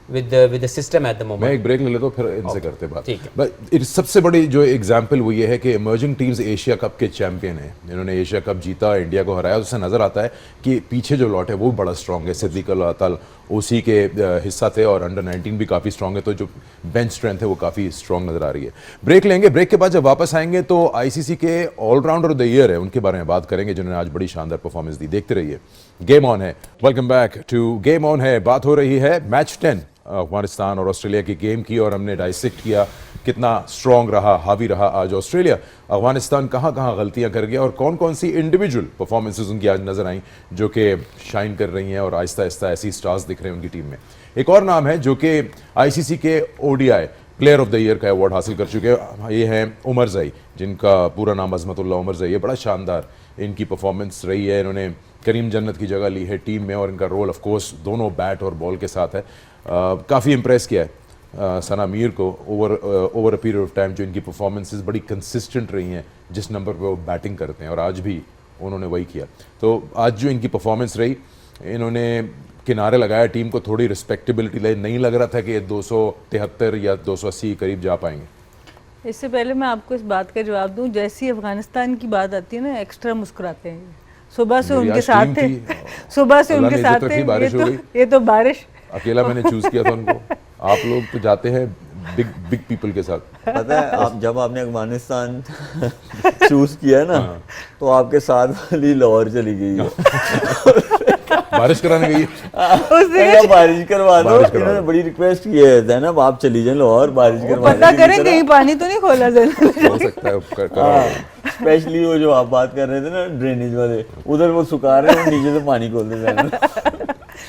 with the system at the moment. मैं एक ब्रेक ले लेता हूँ, फिर इनसे करते बात। ठीक है। बट सबसे बड़ी जो एग्जांपल वो ये है कि इमर्जिंग टीम्स एशिया कप के चैंपियन हैं, इन्होंने एशिया कप जीता, इंडिया को हराया, उससे नज़र आता है कि पीछे जो लॉट है वो बड़ा स्ट्रॉन्ग है। सिद्दीक अल अतल उसी के हिस्सा थे, और अंडर 19 भी काफ़ी स्ट्रॉन्ग है, तो जो बेंच स्ट्रेंथ है वो काफ़ी स्ट्रॉन्ग नज़र आ रही है। ब्रेक लेंगे, ब्रेक के बाद जब वापस आएंगे तो आईसीसी के ऑलराउंडर ऑफ द ईयर है उनके बारे में बात करेंगे, जिन्होंने आज बड़ी शानदार परफॉर्मेंस दी। देखते रहिए, गेम ऑन है। Welcome back to game on है। बात हो रही है मैच 10 अफगानिस्तान और ऑस्ट्रेलिया की गेम की, और हमने डाइसेक्ट किया कितना स्ट्रॉन्ग रहा, हावी रहा आज ऑस्ट्रेलिया। अफगानिस्तान कहाँ कहाँ गलतियाँ कर गया और कौन कौन सी इंडिविजुअल परफॉर्मेंसेज उनकी आज नजर आई जो कि शाइन कर रही हैं, और आहिस्ता आहिस्ता ऐसी स्टार्स दिख रहे हैं उनकी टीम में। एक और नाम है जो कि आईसीसी के ODI player of the year का अवार्ड हासिल कर चुके हैं, ये हैं उमर ज़ई, जिनका पूरा नाम अजमतुल्लाह उमर ज़ई है। बड़ा शानदार इनकी परफॉर्मेंस रही है, इन्होंने करीम जन्नत की जगह ली है टीम में, और इनका रोल ऑफ कोर्स दोनों बैट और बॉल के साथ है। काफ़ी इम्प्रेस किया है सना मीर को over a period of time, जो इनकी परफॉर्मेंसेस बड़ी कंसिस्टेंट रही हैं जिस नंबर पे वो बैटिंग करते हैं, और आज भी उन्होंने वही किया। तो आज जो इनकी परफॉर्मेंस रही, इन्होंने किनारे लगाया टीम को, थोड़ी रिस्पेक्टेबिलिटी लाई, नहीं लग रहा था कि 273 या 280 के करीब जा पाएंगे। इससे पहले मैं आपको इस बात का जवाब दूं, जैसी अफगानिस्तान की बात आती है ना, एक्स्ट्रा मुस्कुराते हैं। सुबह से उनके साथ थे, सुबह से उनके साथ थे, ये तो बारिश अकेला मैंने चूज किया था उनको। आप लोग तो जाते हैं बिग पीपल के साथ। पता है, आप जब आपने अफगानिस्तान चूज किया ना, तो आपके साथ वाली लाहौर चली गई है बारिश कराने गई बारिश करवा दो। इन्होंने बड़ी रिक्वेस्ट की है ज़ैनब, आप चली जाए लाहौर, बारिश करवा पता करें कहीं पानी तो नहीं खोला ज़ैनब। हो सकता है स्पेशली वो जो आप बात कर रहे थे ना ड्रेनेज वाले, उधर वो सुखा रहे हैं, नीचे से पानी खोल दे ज़ैनब।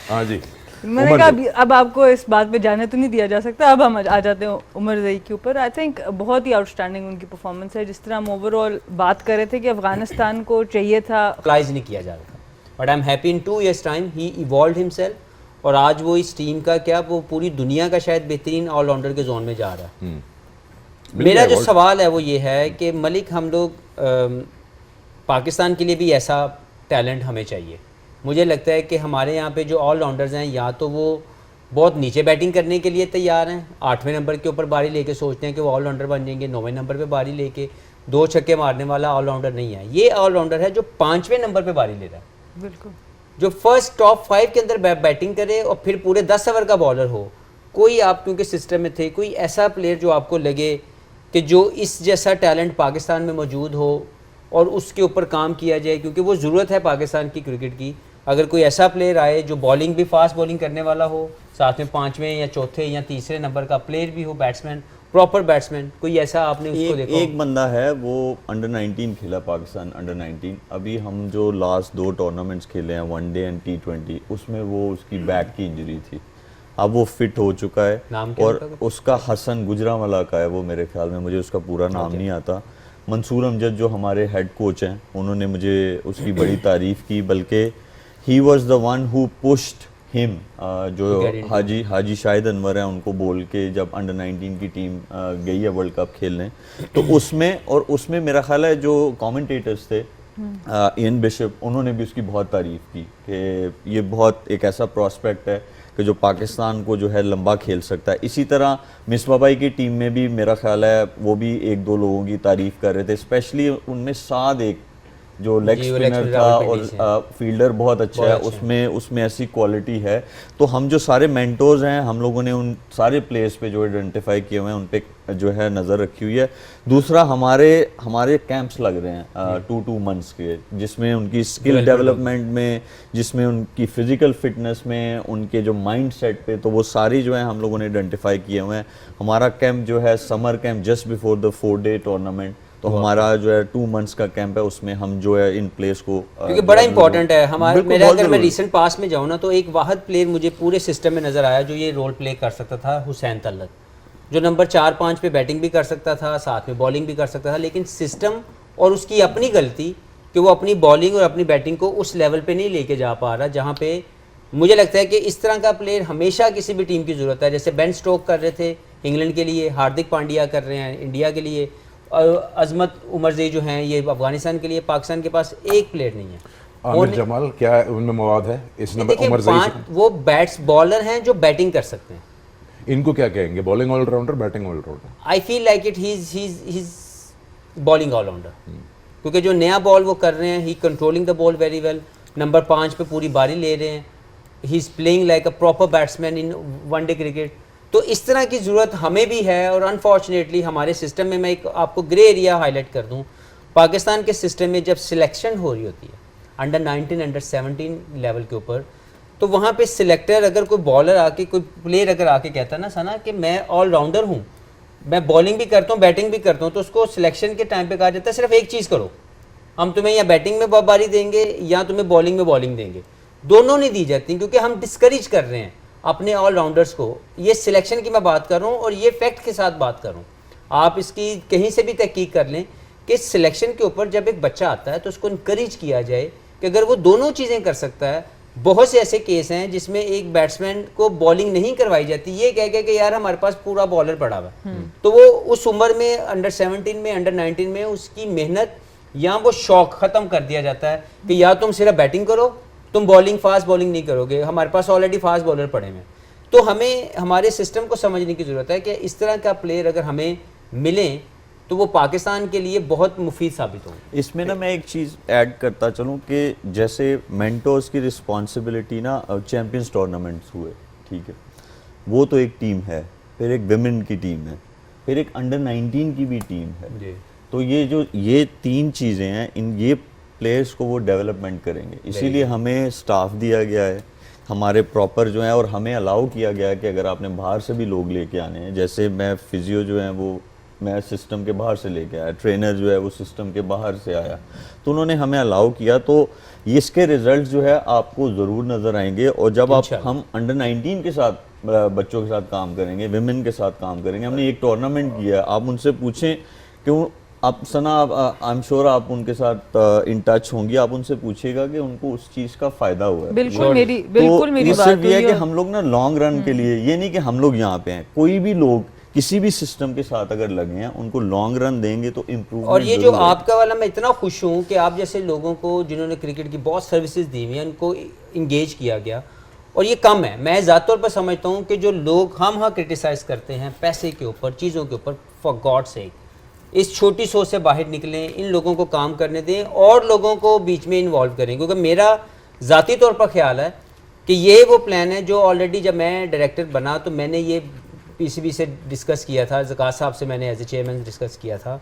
हाँ जी, मैंने कहा अब आपको इस बात पे जाने तो नहीं दिया जा सकता। अब हम आ जाते हैं उमर ज़ई के ऊपर। आई थिंक बहुत ही आउटस्टैंडिंग उनकी परफॉर्मेंस है। जिस तरह हम ओवरऑल बात कर रहे थे कि अफगानिस्तान को चाहिए था, अप्लाइज नहीं किया जा रहा था, but I am happy in 2 years time he evolve himself, और आज वो इस टीम का क्या, वो पूरी दुनिया का शायद बेहतरीन ऑलराउंडर के जोन में जा रहा है। मेरा जो सवाल है वो ये है कि मलिक, हम लोग पाकिस्तान के लिए भी ऐसा टैलेंट हमें चाहिए, मुझे लगता है कि हमारे यहाँ पे जो ऑलराउंडर्स हैं या तो वो बहुत नीचे बैटिंग करने के लिए तैयार हैं, 8वें नंबर के ऊपर बारी लेके सोचते हैं कि वो ऑलराउंडर बन जाएंगे, 9वें नंबर पे बारी लेके 2 छक्के मारने वाला ऑलराउंडर नहीं है। ये ऑलराउंडर है जो 5वें नंबर पे बारी ले रहा है, बिल्कुल जो फर्स्ट टॉप 5 के अंदर बैटिंग करे और फिर पूरे 10 ओवर का बॉलर हो। कोई आप क्योंकि सिस्टम में थे, कोई ऐसा प्लेयर जो आपको लगे कि जो इस जैसा टैलेंट पाकिस्तान में मौजूद हो और उसके ऊपर काम किया जाए, क्योंकि वो ज़रूरत है पाकिस्तान की क्रिकेट की। अगर कोई ऐसा प्लेयर आए जो बॉलिंग भी फास्ट बॉलिंग करने वाला हो, साथ में 5वें या 4थे या 3रे नंबर का प्लेयर भी हो, बैट्समैन, प्रॉपर बैट्समैन, कोई ऐसा आपने उसको देखा? एक बंदा है वो अंडर 19 खेला, पाकिस्तान अंडर 19। अभी हम जो लास्ट 2 टूर्नामेंट्स खेले हैं, वनडे एंड T20, उसमें वो उसकी बैक की इंजरी थी, अब वो फिट हो चुका है। नाम क्या और उसका हसन गुजरावाला का है वो, मेरे ख्याल में, मुझे उसका पूरा नाम नहीं आता। मंसूर अमजद जो हमारे हेड कोच हैं, उन्होंने मुझे उसकी बड़ी तारीफ़ की, बल्कि he was the one who pushed him, जो हाजी शाहिद अनवर हैं, उनको बोल के जब अंडर 19 की टीम गई है वर्ल्ड कप खेलने, तो उसमें मेरा ख्याल है जो कमेंटेटर्स थे, इयन बिशप, उन्होंने भी उसकी बहुत तारीफ़ की कि ये बहुत एक ऐसा प्रॉस्पेक्ट है कि जो पाकिस्तान को जो है लंबा खेल सकता है। इसी तरह मिसबा भाई की टीम में भी मेरा ख्याल है वो भी 1-2 लोगों की तारीफ़ कर रहे थे, स्पेशली उनमें साद एक जो लेग स्पिनर था और फील्डर बहुत अच्छा है, उसमें ऐसी क्वालिटी है। तो हम जो सारे मेंटोर्स हैं, हम लोगों ने उन सारे प्लेयर्स पे जो आइडेंटिफाई किए हुए हैं, उन पे जो है नज़र रखी हुई है। दूसरा, हमारे कैंप्स लग रहे हैं 2 मंथ्स के, जिसमें उनकी स्किल डेवलपमेंट में, जिसमें उनकी फिजिकल फिटनेस में, उनके जो माइंड सेट पे, तो वो सारी जो है हम लोगों ने आइडेंटिफाई किए हुए हैं। हमारा कैंप जो है summer camp just before the 4-day tournament, तो हमारा जो है 2 मंथ्स का कैंप है, उसमें हम जो है इन प्लेयर्स को, क्योंकि बड़ा इंपॉर्टेंट है हमारे, मेरा अगर मैं रीसेंट पास में जाऊँ ना, तो एक वाहिद प्लेयर मुझे पूरे सिस्टम में नज़र आया जो ये रोल प्ले कर सकता था, हुसैन तलत, जो नंबर 4-5 पे बैटिंग भी कर सकता था, साथ में बॉलिंग भी कर सकता था, लेकिन सिस्टम और उसकी अपनी गलती कि वो अपनी बॉलिंग और अपनी बैटिंग को उस लेवल पे नहीं लेके जा पा रहा जहाँ पे मुझे लगता है कि इस तरह का प्लेयर हमेशा किसी भी टीम की ज़रूरत है। जैसे बेन स्टोक कर रहे थे इंग्लैंड के लिए, हार्दिक पांड्या कर रहे हैं इंडिया के लिए, अजमत उमरज़ई जो हैं ये अफगानिस्तान के लिए। पाकिस्तान के पास एक प्लेयर नहीं है। आमिर जमाल क्या है, उनमें मवाद है इस नंबर उमरज़ई से? वो बैट्स बॉलर हैं जो बैटिंग कर सकते हैं। इनको क्या कहेंगे, bowling allrounder, batting allrounder? I feel like it he is bowling allrounder, क्योंकि जो नया बॉल वो कर रहे हैं, he controlling the ball very well, number 5 पे पूरी बारी ले रहे हैं, he is playing like a proper batsman in one day cricket. तो इस तरह की ज़रूरत हमें भी है, और अनफॉर्चुनेटली हमारे सिस्टम में, मैं एक आपको ग्रे एरिया हाईलाइट कर दूं, पाकिस्तान के सिस्टम में जब सिलेक्शन हो रही होती है अंडर 19 अंडर 17 लेवल के ऊपर, तो वहाँ पे सिलेक्टर अगर कोई बॉलर आके, कोई प्लेयर अगर आके कहता है ना सना कि मैं ऑलराउंडर हूँ, मैं बॉलिंग भी करता हूँ बैटिंग भी करता हूँ, तो उसको सिलेक्शन के टाइम पे कहा जाता है सिर्फ एक चीज़ करो, हम तुम्हें या बैटिंग में बारी देंगे या तुम्हें बॉलिंग में बॉलिंग देंगे, दोनों नहीं दी जाती, क्योंकि हम डिस्करेज कर रहे हैं अपने ऑलराउंडर्स को। ये सिलेक्शन की मैं बात कर रहा हूँ और ये फैक्ट के साथ बात कर रहा हूँ, आप इसकी कहीं से भी तहकीक कर लें कि सिलेक्शन के ऊपर जब एक बच्चा आता है तो उसको इनकरेज किया जाए कि अगर वो दोनों चीज़ें कर सकता है। बहुत से ऐसे केस हैं जिसमें एक बैट्समैन को बॉलिंग नहीं करवाई जाती, ये कह के कि यार हमारे पास पूरा बॉलर पड़ा हुआ है, तो वो उस उम्र में अंडर 17 में अंडर 19 में उसकी मेहनत या वो शौक ख़त्म कर दिया जाता है कि या तुम सिर्फ बैटिंग करो, तुम बॉलिंग फास्ट बॉलिंग नहीं करोगे, हमारे पास ऑलरेडी फास्ट बॉलर पड़े हैं। तो हमें हमारे सिस्टम को समझने की ज़रूरत है कि इस तरह का प्लेयर अगर हमें मिले तो वो पाकिस्तान के लिए बहुत मुफीद साबित हो। इसमें ना मैं एक चीज़ ऐड करता चलूँ कि जैसे मेंटोर्स की रिस्पॉन्सिबिलिटी ना, चैम्पियंस टूर्नामेंट्स हुए, ठीक है, वो तो एक टीम है, फिर एक विमेन की टीम है, फिर एक अंडर 19 की भी टीम है। तो ये 3 चीज़ें हैं, ये प्लेयर्स को वो डेवलपमेंट करेंगे, इसीलिए हमें स्टाफ दिया गया है, हमारे प्रॉपर जो है, और हमें अलाउ किया गया है कि अगर आपने बाहर से भी लोग लेके आने हैं, जैसे मैं फिजियो जो है वो मैं सिस्टम के बाहर से लेके आया, ट्रेनर जो है वो सिस्टम के बाहर से आया, तो उन्होंने हमें अलाउ किया, तो इसके रिजल्ट जो है आपको ज़रूर नज़र आएंगे। और जब हम अंडर 19 के साथ बच्चों के साथ काम करेंगे, विमेन के साथ काम करेंगे, हमने एक टूर्नामेंट किया, आप उनसे पूछें क्यों, आप सना, आई एम श्योर आप उनके साथ इन टच होंगी, आप उनसे पूछिएगा कि उनको उस चीज़ का फ़ायदा हुआ है। बिल्कुल मेरी बात ये है कि हम लोग ना लॉन्ग रन के लिए, ये नहीं कि हम लोग यहाँ पे हैं, कोई भी लोग किसी भी सिस्टम के साथ अगर लगे हैं, उनको लॉन्ग रन देंगे तो इम्प्रूवमेंट। और ये जो आपका वाला, मैं इतना खुश हूँ कि आप जैसे लोगों को जिन्होंने क्रिकेट की बहुत सर्विसेज दी हुई हैं उनको इंगेज किया गया, और ये कम है। मैं ज़्यादा तौर पर समझता हूँ कि जो लोग हम क्रिटिसाइज़ करते हैं पैसे के ऊपर, चीज़ों के ऊपर, फॉर गॉड सेक इस छोटी सोच से बाहर निकलें, इन लोगों को काम करने दें और लोगों को बीच में इन्वॉल्व करें। क्योंकि मेरा ज़ाती तौर पर ख्याल है कि ये वो प्लान है जो ऑलरेडी जब मैं डायरेक्टर बना तो मैंने ये पीसीबी से डिस्कस किया था, ज़कात साहब से मैंने एज ए चेयरमैन डिस्कस किया था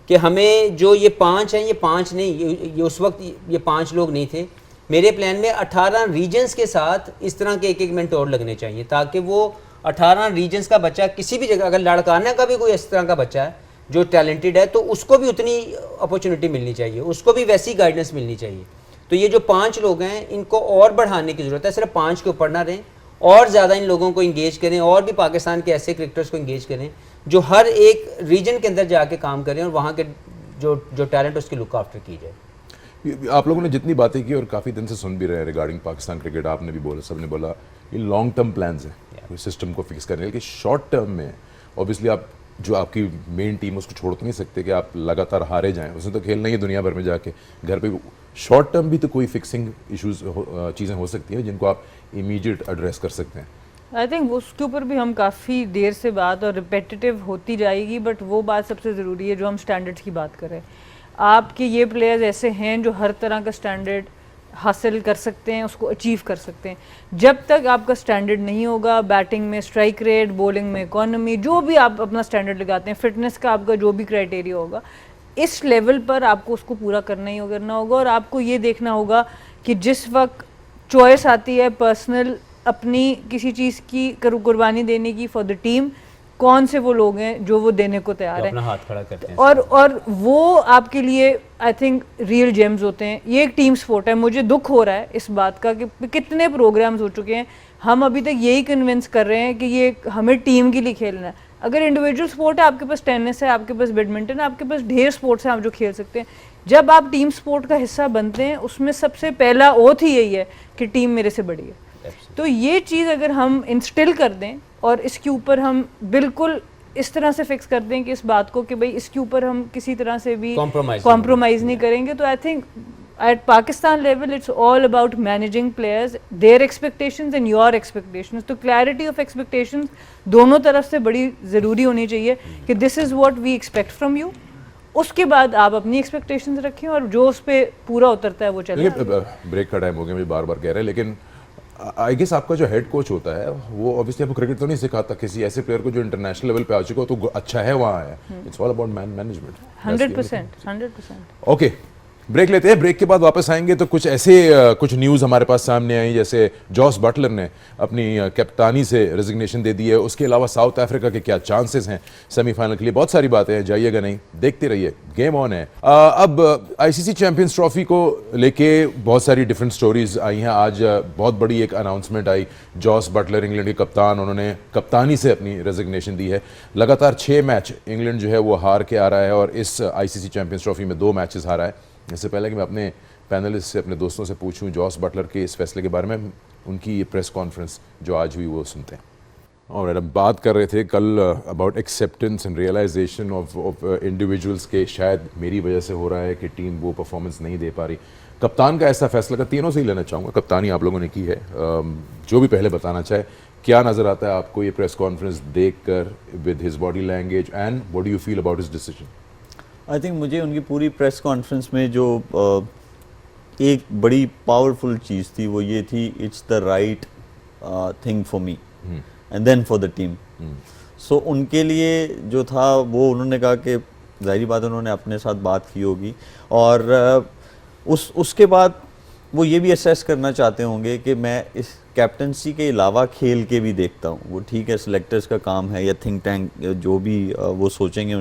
कि हमें जो ये 5 हैं, ये 5 नहीं, ये उस वक्त ये 5 लोग नहीं थे। मेरे प्लान में 18 रीजन्स के साथ इस तरह के एक मेंटोर लगने चाहिए, ताकि वो 18 रीजन्स का बच्चा किसी भी जगह, अगर लड़काना का भी कोई इस तरह का बच्चा है जो टैलेंटेड है, तो उसको भी उतनी अपॉर्चुनिटी मिलनी चाहिए, उसको भी वैसी गाइडेंस मिलनी चाहिए। तो ये जो 5 लोग हैं इनको और बढ़ाने की ज़रूरत है, सिर्फ 5 के ऊपर ना रहें, और ज़्यादा इन लोगों को इंगेज करें, और भी पाकिस्तान के ऐसे क्रिकेटर्स को इंगेज करें जो हर एक रीजन के अंदर जाके काम करें और वहाँ के जो टैलेंट उसकी लुक आफ्टर की जाए। आप लोगों ने जितनी बातें की और काफ़ी दिन से सुन भी रहे हैं रिगार्डिंग पाकिस्तान क्रिकेट, आपने भी बोला, सबने बोला, ये लॉन्ग टर्म प्लान्स हैं सिस्टम को फिक्स करने के। शॉर्ट टर्म में ऑब्वियसली आप जो आपकी मेन टीम उसको छोड़ तो नहीं सकते कि आप लगातार हारे जाएं, उसने तो खेलना ही है दुनिया भर में जाके, घर पे। शॉर्ट टर्म भी तो कोई फिक्सिंग इश्यूज चीज़ें हो सकती हैं जिनको आप इमीडिएट एड्रेस कर सकते हैं। आई थिंक उसके ऊपर भी हम काफ़ी देर से बात और रिपीटेटिव होती जाएगी, बट वो बात सबसे ज़रूरी है जो हम स्टैंडर्ड्स की बात करें। आपके ये प्लेयर्स ऐसे हैं जो हर तरह का स्टैंडर्ड हासिल कर सकते हैं, उसको अचीव कर सकते हैं। जब तक आपका स्टैंडर्ड नहीं होगा, बैटिंग में स्ट्राइक रेट, बॉलिंग में इकोनॉमी, जो भी आप अपना स्टैंडर्ड लगाते हैं, फिटनेस का आपका जो भी क्राइटेरिया होगा, इस लेवल पर आपको उसको पूरा करना ही करना होगा। और आपको ये देखना होगा कि जिस वक्त चॉइस आती है पर्सनल अपनी किसी चीज़ की कुर्बानी देने की फॉर द टीम, कौन से वो लोग हैं जो वो देने को तैयार हैं, अपना हाथ खड़ा करते हैं, और वो आपके लिए आई थिंक रियल जेम्स होते हैं। ये एक टीम स्पोर्ट है। मुझे दुख हो रहा है इस बात का कि कितने प्रोग्राम्स हो चुके हैं, हम अभी तक यही कन्विंस कर रहे हैं कि ये हमें टीम के लिए खेलना है। अगर इंडिविजुअल स्पोर्ट है, आपके पास टेनिस है, आपके पास बैडमिंटन है, आपके पास ढेर स्पोर्ट्स हैं आप जो खेल सकते हैं। जब आप टीम स्पोर्ट का हिस्सा बनते हैं, उसमें सबसे पहला ओथ ही यही है कि टीम मेरे से बड़ी है। तो ये चीज़ अगर हम इंस्टिल कर दें और इसके ऊपर हम बिल्कुल इस तरह से फिक्स कर दें कि इस बात को कि भाई इसके ऊपर हम किसी तरह से भी कॉम्प्रोमाइज़ नहीं करेंगे, तो I think at Pakistan level it's all about managing players, their expectations and your expectations. तो clarity of expectations दोनों तरफ से बड़ी ज़रूरी होनी चाहिए कि this is what we expect from you। उसके बाद आप अपनी expectations रखें और जो उस पर पूरा उतरता है वो चले। ब्रेक का टाइम हो गया, मुझे बार बार कह रहे हैं, लेकिन आई गेस आपका जो हेड कोच होता है वो ऑब्वियसली आपको क्रिकेट तो नहीं सिखाता किसी ऐसे प्लेयर को जो इंटरनेशनल लेवल पे आ चुका हो तो अच्छा है वहाँ है। It's all about management. 100%। Okay, break लेते हैं। ब्रेक के बाद वापस आएंगे तो कुछ ऐसे कुछ न्यूज़ हमारे पास सामने आई, जैसे जॉस बटलर ने अपनी कप्तानी से रेजिग्नेशन दे दी है। उसके अलावा साउथ अफ्रीका के क्या चांसेस हैं सेमीफाइनल के लिए, बहुत सारी बातें हैं, जाइएगा नहीं, देखते रहिए, गेम ऑन है। अब आईसीसी चैंपियंस ट्रॉफी को लेके बहुत सारी डिफरेंट स्टोरीज आई हैं। आज बहुत बड़ी एक अनाउंसमेंट आई, जॉस बटलर इंग्लैंड के कप्तान, उन्होंने कप्तानी से अपनी रेजिग्नेशन दी है। लगातार 6 मैच इंग्लैंड जो है वो हार के आ रहा है और इस आईसीसी चैंपियंस ट्रॉफी में 2 मैचेस हारा है। इससे पहले कि मैं अपने पैनलिस्ट से, अपने दोस्तों से पूछूं जॉस बटलर के इस फैसले के बारे में, उनकी ये प्रेस कॉन्फ्रेंस जो आज हुई वो सुनते हैं। और हम बात कर रहे थे कल about acceptance and realization of individuals के शायद मेरी वजह से हो रहा है कि टीम वो परफॉर्मेंस नहीं दे पा रही। कप्तान का ऐसा फैसला का तीनों से ही लेना चाहूँगा, कप्तानी आप लोगों ने की है, जो भी पहले बताना चाहे, क्या नज़र आता है आपको ये प्रेस कॉन्फ्रेंस देख कर with his body language, and what do you feel about his decision? I think मुझे उनकी पूरी प्रेस कॉन्फ्रेंस में जो एक बड़ी पावरफुल चीज़ थी वो ये थी, it's the right thing for me and then for the team. So उनके लिए जो था वो उन्होंने कहा कि ज़ाहिर बात है उन्होंने अपने साथ बात की होगी और उसके बाद वो ये भी असेस करना चाहते होंगे कि मैं इस कैप्टनसी के अलावा खेल के भी देखता हूँ। वो ठीक है, सिलेक्टर्स का काम है या थिंक टैंक जो भी वो सोचेंगे,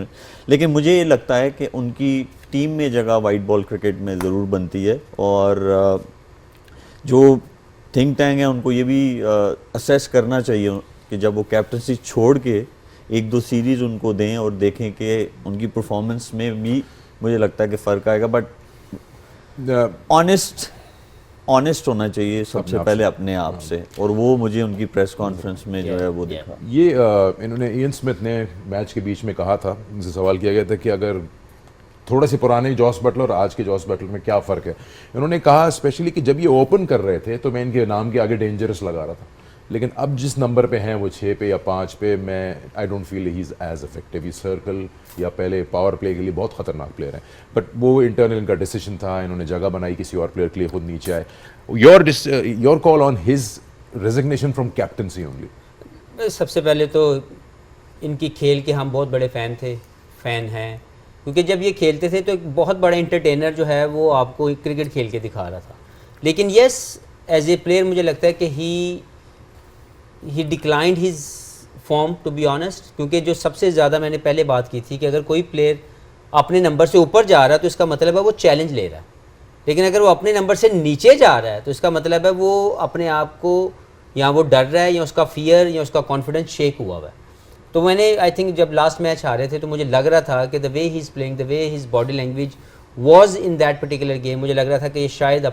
लेकिन मुझे ये लगता है कि उनकी टीम में जगह वाइट बॉल क्रिकेट में ज़रूर बनती है और जो थिंक टैंक है उनको ये भी असेस करना चाहिए कि जब वो कैप्टनसी छोड़ के 1-2 सीरीज़ उनको दें और देखें कि उनकी परफॉर्मेंस में भी मुझे लगता है कि फ़र्क आएगा। बट ऑनेस्ट ऑनेस्ट होना चाहिए सबसे पहले अपने आप से, और वो मुझे उनकी प्रेस कॉन्फ्रेंस में जो है वो दिखा। ये इन्होंने इयन स्मिथ ने मैच के बीच में कहा था, उनसे सवाल किया गया था कि अगर थोड़े से पुराने जॉस बटलर और आज के जॉस बटलर में क्या फ़र्क है। इन्होंने कहा स्पेशली कि जब ये ओपन कर रहे थे तो मैं इनके नाम के आगे डेंजरस लगा रहा था, लेकिन अब जिस नंबर पे हैं वो 6 पे या 5 पे, मैं I don't feel he is as effective. ही सर्कल या पहले पावर प्ले के लिए बहुत ख़तरनाक प्लेयर हैं, बट वो इंटरनल इनका डिसीजन था, इन्होंने जगह बनाई किसी और प्लेयर के लिए, खुद नीचे आए। Your call on his resignation from captaincy only. सबसे पहले तो इनकी खेल के हम बहुत बड़े फ़ैन हैं, क्योंकि जब ये खेलते थे तो एक बहुत बड़ा इंटरटेनर जो है वो आपको क्रिकेट खेल के दिखा रहा था। लेकिन येस, एज ए प्लेयर मुझे लगता है कि he declined his form, to be honest, क्योंकि जो सबसे ज़्यादा मैंने पहले बात की थी कि अगर कोई प्लेयर अपने नंबर से ऊपर जा रहा है तो इसका मतलब है वो चैलेंज ले रहा है, लेकिन अगर वो अपने नंबर से नीचे जा रहा है तो इसका मतलब है वो अपने आप को या वो डर रहा है या उसका फियर या उसका कॉन्फिडेंस शेक हुआ हुआ है। तो मैंने आई थिंक जब लास्ट मैच आ रहे थे तो मुझे लग रहा था कि the way he is playing, the way his body language was in that particular game, मुझे लग रहा था कि ये शायद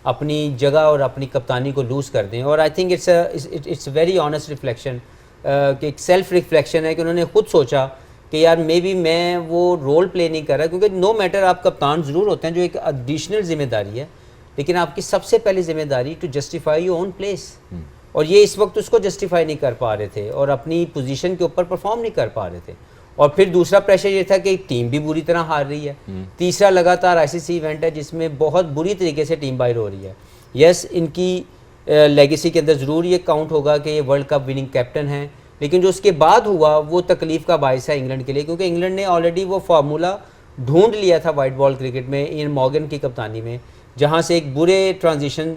अपनी जगह और अपनी कप्तानी को लूज़ कर दें। और I think it's very honest reflection, कि एक सेल्फ रिफ्लेक्शन है कि उन्होंने खुद सोचा कि यार मे बी मैं वो रोल प्ले नहीं कर रहा, क्योंकि नो मैटर आप कप्तान ज़रूर होते हैं जो एक एडिशनल जिम्मेदारी है, लेकिन आपकी सबसे पहली जिम्मेदारी to justify your own place, और ये इस वक्त उसको जस्टिफाई नहीं कर पा रहे थे और अपनी पोजीशन के ऊपर परफॉर्म नहीं कर पा रहे थे। और फिर दूसरा प्रेशर ये था कि टीम भी बुरी तरह हार रही है, तीसरा लगातार आईसीसी इवेंट है जिसमें बहुत बुरी तरीके से टीम बाहर हो रही है। यस, इनकी लेगेसी के अंदर ज़रूर ये काउंट होगा कि ये वर्ल्ड कप विनिंग कैप्टन हैं, लेकिन जो उसके बाद हुआ वो तकलीफ़ का बायस है इंग्लैंड के लिए, क्योंकि इंग्लैंड ने ऑलरेडी वो फार्मूला ढूंढ लिया था वाइट बॉल क्रिकेट में इयन मॉर्गन की कप्तानी में, जहाँ से एक बुरे ट्रांजिशन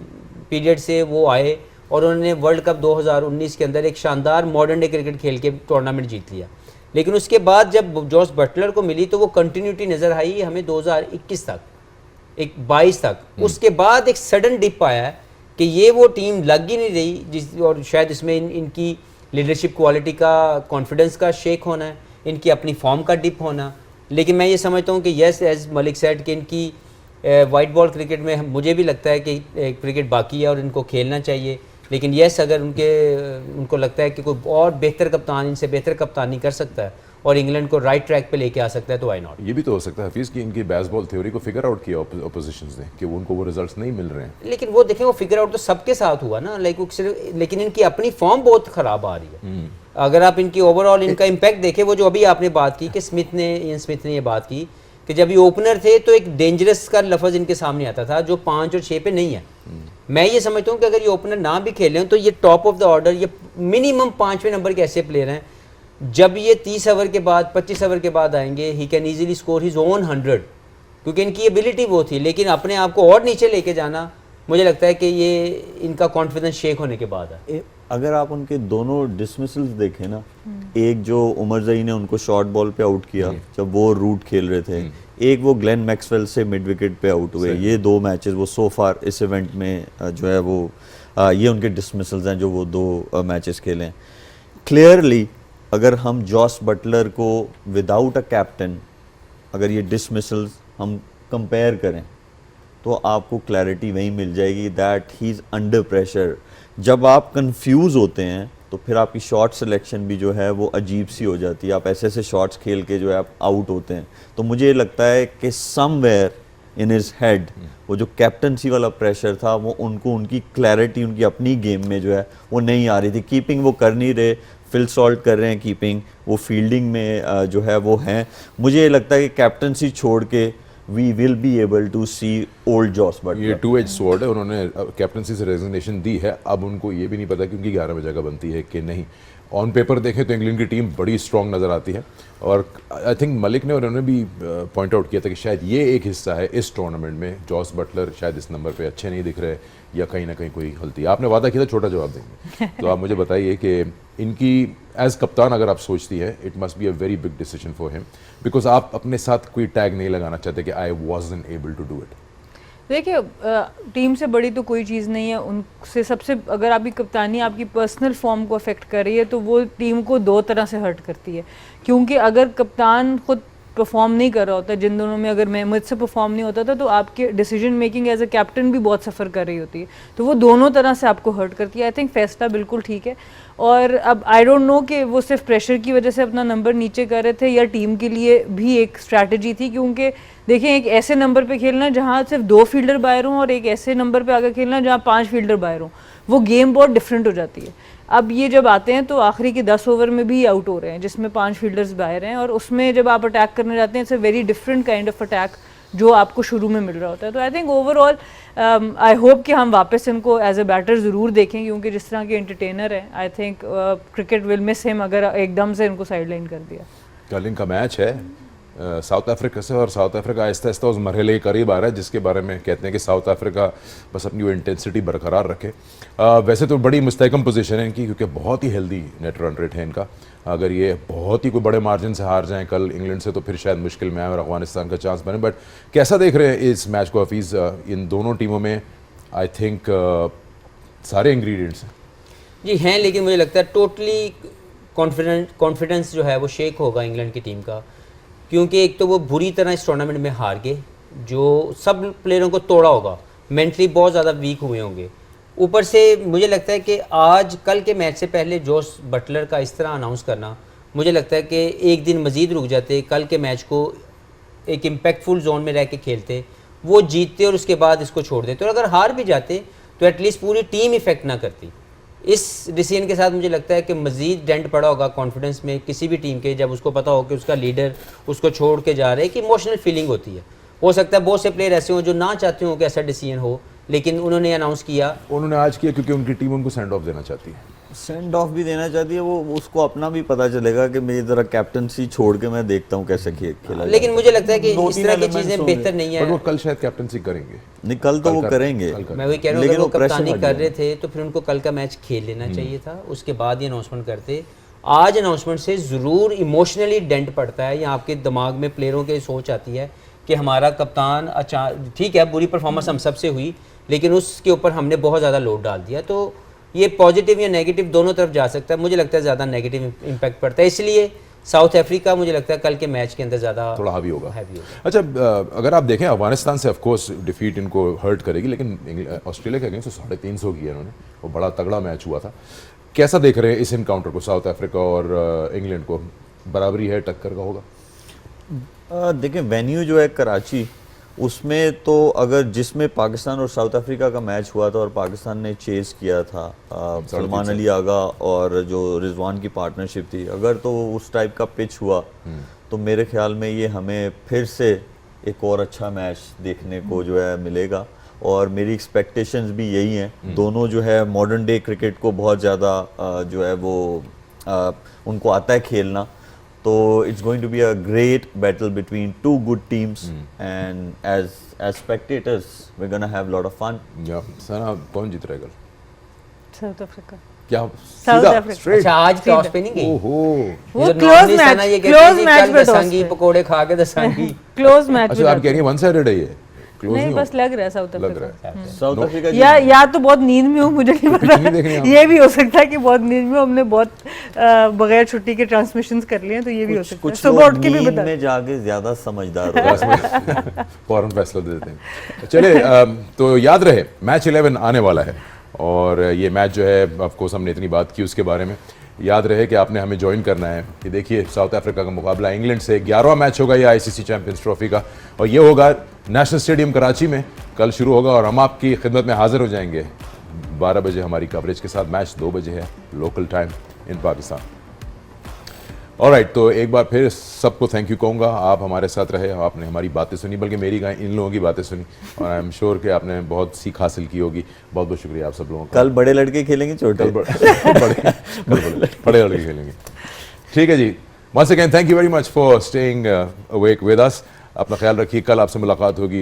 पीरियड से वो आए और उन्होंने वर्ल्ड कप 2019 के अंदर एक शानदार मॉडर्न डे क्रिकेट खेल के टूर्नामेंट जीत लिया। लेकिन उसके बाद जब जॉस बटलर को मिली तो वो कंटिन्यूटी नज़र आई हमें 2021 तक, एक 22 तक। उसके बाद एक सडन डिप आया है कि ये वो टीम लग ही नहीं रही और शायद इसमें इनकी लीडरशिप क्वालिटी का, कॉन्फिडेंस का शेक होना है, इनकी अपनी फॉर्म का डिप होना। लेकिन मैं ये समझता हूँ कि यस, एज मलिक सेड कि इनकी वाइट बॉल क्रिकेट में मुझे भी लगता है कि क्रिकेट बाकी है और इनको खेलना चाहिए। लेकिन यस, अगर उनको लगता है कि कोई और बेहतर कप्तान इनसे बेहतर कप्तानी कर सकता है और इंग्लैंड को राइट ट्रैक पे लेके आ सकता है तो व्हाई नॉट। ये भी तो हो सकता है हफीज़ कि इनकी बेसबॉल थ्योरी को फिगर आउट किया ऑपोजिशंस ने कि उनको वो रिजल्ट्स नहीं मिल रहे हैं। लेकिन वो देखें, वो फिगर आउट तो सबके साथ हुआ ना, लेकिन इनकी अपनी फॉर्म बहुत ख़राब आ रही है। अगर आप इनकी ओवरऑल इनका इम्पैक्ट देखें, वो जो अभी आपने बात की कि इयन स्मिथ ने ये बात की कि जब ये ओपनर थे तो एक डेंजरस का लफ्ज़ इनके सामने आता था जो 5 और 6 पे नहीं है। मैं ये समझता हूँ कि अगर ये ओपनर ना भी खेलें तो ये टॉप ऑफ द ऑर्डर, ये मिनिमम 5वें नंबर के ऐसे प्लेयर हैं जब ये 30 ओवर के बाद 25 ओवर के बाद आएंगे he can easily score his own 100, क्योंकि इनकी एबिलिटी वो थी। लेकिन अपने आप को और नीचे लेके जाना, मुझे लगता है कि ये इनका कॉन्फिडेंस शेक होने के बाद है। अगर आप उनके दोनों डिसमिसल्स देखें ना, एक जो उमर जई ने उनको शॉर्ट बॉल पे आउट किया जब वो रूट खेल रहे थे, एक वो ग्लेन मैक्सवेल से मिड विकेट पे आउट हुए, ये 2 मैचेस वो सो फार इस इवेंट में जो है वो ये उनके डिसमिसल्स हैं जो वो 2 मैचेस खेले हैं। क्लियरली अगर हम जॉस बटलर को विदाउट अ कैप्टन अगर ये डिसमिसल्स हम कंपेयर करें तो आपको क्लैरिटी वहीं मिल जाएगी that he is under pressure. जब आप कंफ्यूज होते हैं तो फिर आपकी शॉट सिलेक्शन भी जो है वो अजीब सी हो जाती है, आप ऐसे ऐसे शॉट्स खेल के जो है आप आउट होते हैं। तो मुझे लगता है कि समवेयर इन हिज हेड वो जो कैप्टनसी वाला प्रेशर था वो उनको उनकी क्लैरिटी उनकी अपनी गेम में जो है वो नहीं आ रही थी। कीपिंग वो कर नहीं रहे, फिल सॉल्ट कर रहे हैं कीपिंग, वो फील्डिंग में जो है वो हैं। मुझे लगता है कि कैप्टनसी छोड़ के we will be able to see old Jos Buttler. ये 2 एज स्वॉर्ड है, उन्होंने कैप्टनसी से रेजिग्नेशन दी है, अब उनको ये भी नहीं पता कि उनकी 11 में जगह बनती है कि नहीं। ऑन पेपर देखें तो इंग्लैंड की टीम बड़ी स्ट्रॉन्ग नज़र आती है और आई थिंक मलिक ने और उन्होंने भी पॉइंट आउट किया था कि शायद ये एक हिस्सा है इस टूर्नामेंट में, जॉस बटलर शायद इस नंबर पे अच्छे नहीं दिख रहे या कहीं ना कहीं कोई गलती। आपने वादा किया था छोटा जवाब देंगे, तो आप मुझे बताइए कि इनकी एज कप्तान अगर आप सोचती है it must be a very big decision for him, because आप अपने साथ कोई टैग नहीं लगाना चाहते कि I wasn't able to do it. देखिए, टीम से बड़ी तो कोई चीज़ नहीं है। उनसे सबसे अगर आपकी कप्तानी आपकी पर्सनल फॉर्म को अफेक्ट कर रही है तो वो टीम को 2 तरह से हर्ट करती है, क्योंकि अगर कप्तान खुद परफॉर्म नहीं कर रहा होता, जिन दोनों में अगर मैं मुझसे परफॉर्म नहीं होता था तो आपके decision making as a captain भी बहुत सफ़र कर रही होती है, तो वो दोनों तरह से आपको हर्ट करती है। आई थिंक फैसला बिल्कुल ठीक है। और अब आई डोंट नो कि वो सिर्फ प्रेशर की वजह से अपना नंबर नीचे कर रहे थे या टीम के लिए भी एक स्ट्रैटेजी थी, क्योंकि देखें एक ऐसे नंबर पे खेलना जहाँ सिर्फ 2 फील्डर बाहर हों और एक ऐसे नंबर पे आकर खेलना जहाँ 5 फील्डर बाहर हों, वो गेम बहुत डिफरेंट हो जाती है। अब ये जब आते हैं तो आखिरी के 10 ओवर में भी आउट हो रहे हैं जिसमें 5 फील्डर्स बाहर हैं, और उसमें जब आप अटैक करने जाते हैं it's a very different kind of attack जो आपको शुरू में मिल रहा होता है। तो I think overall I hope कि हम वापस इनको एज ए बैटर ज़रूर देखें, क्योंकि जिस तरह के एंटरटेनर हैं I think cricket will miss him अगर एकदम से इनको साइडलाइन कर दिया। कल इनका मैच है साउथ अफ्रीका से, और साउथ अफ्रीका आहिस्ता आहिस्ता उस मरहले के करीब आ रहा है जिसके बारे में कहते हैं कि साउथ अफ्रीका बस अपनी वो इंटेंसिटी बरकरार रखे। वैसे तो बड़ी मुस्तहकम पोजीशन है इनकी, क्योंकि बहुत ही हेल्दी नेट रन रेट है इनका। अगर ये बहुत ही कोई बड़े मार्जिन से हार जाएं कल इंग्लैंड से तो फिर शायद मुश्किल में आए और अफगानिस्तान का चांस बने। बट कैसा देख रहे हैं इस मैच को हफीज़? इन दोनों टीमों में आई थिंक सारे इंग्रेडिएंट्स हैं। जी हैं, लेकिन मुझे लगता है टोटली कॉन्फिडेंस जो है वो शेक होगा इंग्लैंड की टीम का, क्योंकि एक तो वो बुरी तरह इस टूर्नामेंट में हार गए, जो सब प्लेयरों को तोड़ा होगा, मेंटली बहुत ज़्यादा वीक हुए होंगे। ऊपर से मुझे लगता है कि आज कल के मैच से पहले जोस बटलर का इस तरह अनाउंस करना, मुझे लगता है कि एक दिन मज़ीद रुक जाते, कल के मैच को एक इम्पैक्टफुल जोन में रह के खेलते, वो जीतते और उसके बाद इसको छोड़ देते, और अगर हार भी जाते तो एटलीस्ट पूरी टीम इफेक्ट ना करती। इस डिसीजन के साथ मुझे लगता है कि मज़ीद डेंट पड़ा होगा कॉन्फिडेंस में किसी भी टीम के, जब उसको पता हो कि उसका लीडर उसको छोड़ के जा रहे हैं, कि इमोशनल फीलिंग होती है। हो सकता है बहुत से प्लेयर ऐसे हों जो ना चाहते हों कि ऐसा डिसीजन हो, लेकिन उन्होंने अनाउंस किया। उन्होंने आज किया क्योंकि उनकी टीम उनको सेंड ऑफ देना चाहती है। सेंड ऑफ भी देना चाहती है, वो उसको अपना भी पता चलेगा कि मेरी तरह कैप्टनसी छोड़ के मैं देखता हूँ कैसे खेला लेकिन मुझे लगता है कि दो इस तीन तरह की elements चीज़ें होंगे। बेहतर नहीं बट वो है। कल शायद कैप्टनसी करेंगे। नहीं, कल तो वो करेंगे। मैं वही कह रहा हूँ, लेकिन अगर वो वो pressure कप्तानी हट कर गया। रहे थे तो फिर उनको कल का मैच खेल लेना चाहिए था, उसके बाद ये अनाउंसमेंट करते। आज अनाउंसमेंट से ज़रूर इमोशनली डेंट पड़ता है, या आपके दिमाग में प्लेयरों की सोच आती है कि हमारा कप्तान अचानक, ठीक है बुरी परफॉर्मेंस हम सबसे हुई, लेकिन उसके ऊपर हमने बहुत ज़्यादा लोड डाल दिया। तो ये पॉजिटिव या नेगेटिव दोनों तरफ जा सकता है। मुझे लगता है ज़्यादा नेगेटिव इम्पैक्ट पड़ता है, इसलिए साउथ अफ्रीका मुझे लगता है कल के मैच के अंदर ज़्यादा थोड़ा हावी होगा। हैवी होगा। अच्छा, अगर आप देखें अफगानिस्तान से ऑफकोर्स डिफीट इनको हर्ट करेगी, लेकिन ऑस्ट्रेलिया के अगेंस्ट तो 350 की है इन्होंने, वो बड़ा तगड़ा मैच हुआ था। कैसा देख रहे हैं इस इनकाउंटर को, साउथ अफ्रीका और इंग्लैंड को? बराबरी है, टक्कर का होगा? देखिए वेन्यू जो है कराची, उसमें तो अगर जिसमें पाकिस्तान और साउथ अफ्रीका का मैच हुआ था और पाकिस्तान ने चेस किया था सलमान अली आगा और जो रिजवान की पार्टनरशिप थी, अगर तो उस टाइप का पिच हुआ तो मेरे ख्याल में ये हमें फिर से एक और अच्छा मैच देखने को जो है मिलेगा। और मेरी एक्सपेक्टेशंस भी यही हैं। दोनों जो है मॉडर्न डे क्रिकेट को बहुत ज़्यादा जो है वो उनको आता है खेलना, तो it's going to be a great battle between two good teams, and as spectators we gonna have lot of fun. या सना, कौन जीत रहेगा? South Africa. क्या साउथ सीधा अफ्रीका। स्ट्रेट? अच्छा, आज टॉस पे नहीं गई? ओहो, वो जो क्लोज normally मैच, सना ये कहती क्लोज थी, मैच कल पे दसांगी पकोड़े खा के दसांगी। क्लोज मैच अच्छा आप कह रही हैं वन साइडेड है ये? क्लोज नहीं, नहीं बस लग रहा है साउथ लग अफ्रीका। रहा है। साउथ अफ्रीका या तो बहुत नींद में हूँ, मुझे नहीं नहीं देख रहे पता। आप? ये भी हो सकता है कि बहुत नींद में हूँ, हमने बहुत बगैर छुट्टी के ट्रांसमिशंस कर लिए हैं, तो ये भी हो सकता है। कुछ सुबह लोग उठ के भी नींद बता। में जाके ज्यादा समझदार हो फौरन फैसला दे देते हैं। चले तो याद रहे मैच 11 आने वाला है, और ये मैच जो है ऑफकोर्स हमने इतनी बात की उसके बारे में, याद रहे कि आपने हमें ज्वाइन करना है। कि देखिए साउथ अफ्रीका का मुकाबला इंग्लैंड से 11वां मैच होगा ये आईसीसी चैंपियंस ट्रॉफी का, और ये होगा नेशनल स्टेडियम कराची में, कल शुरू होगा और हम आपकी खिदमत में हाजिर हो जाएंगे 12 बजे हमारी कवरेज के साथ। मैच 2 बजे है local time in Pakistan. Alright, तो एक बार फिर सबको थैंक यू कहूँगा, आप हमारे साथ रहे, आपने हमारी बातें सुनी, बल्कि मेरी कहा इन लोगों की बातें सुनी, और आई एम श्योर कि आपने बहुत सीख हासिल की होगी। बहुत बहुत शुक्रिया आप सब लोगों का। कल बड़े लड़के खेलेंगे छोटे? बड़े लड़के खेलेंगे। ठीक है जी, once again thank you very much for staying awake with us. अपना ख्याल रखिए, कल आपसे मुलाकात होगी।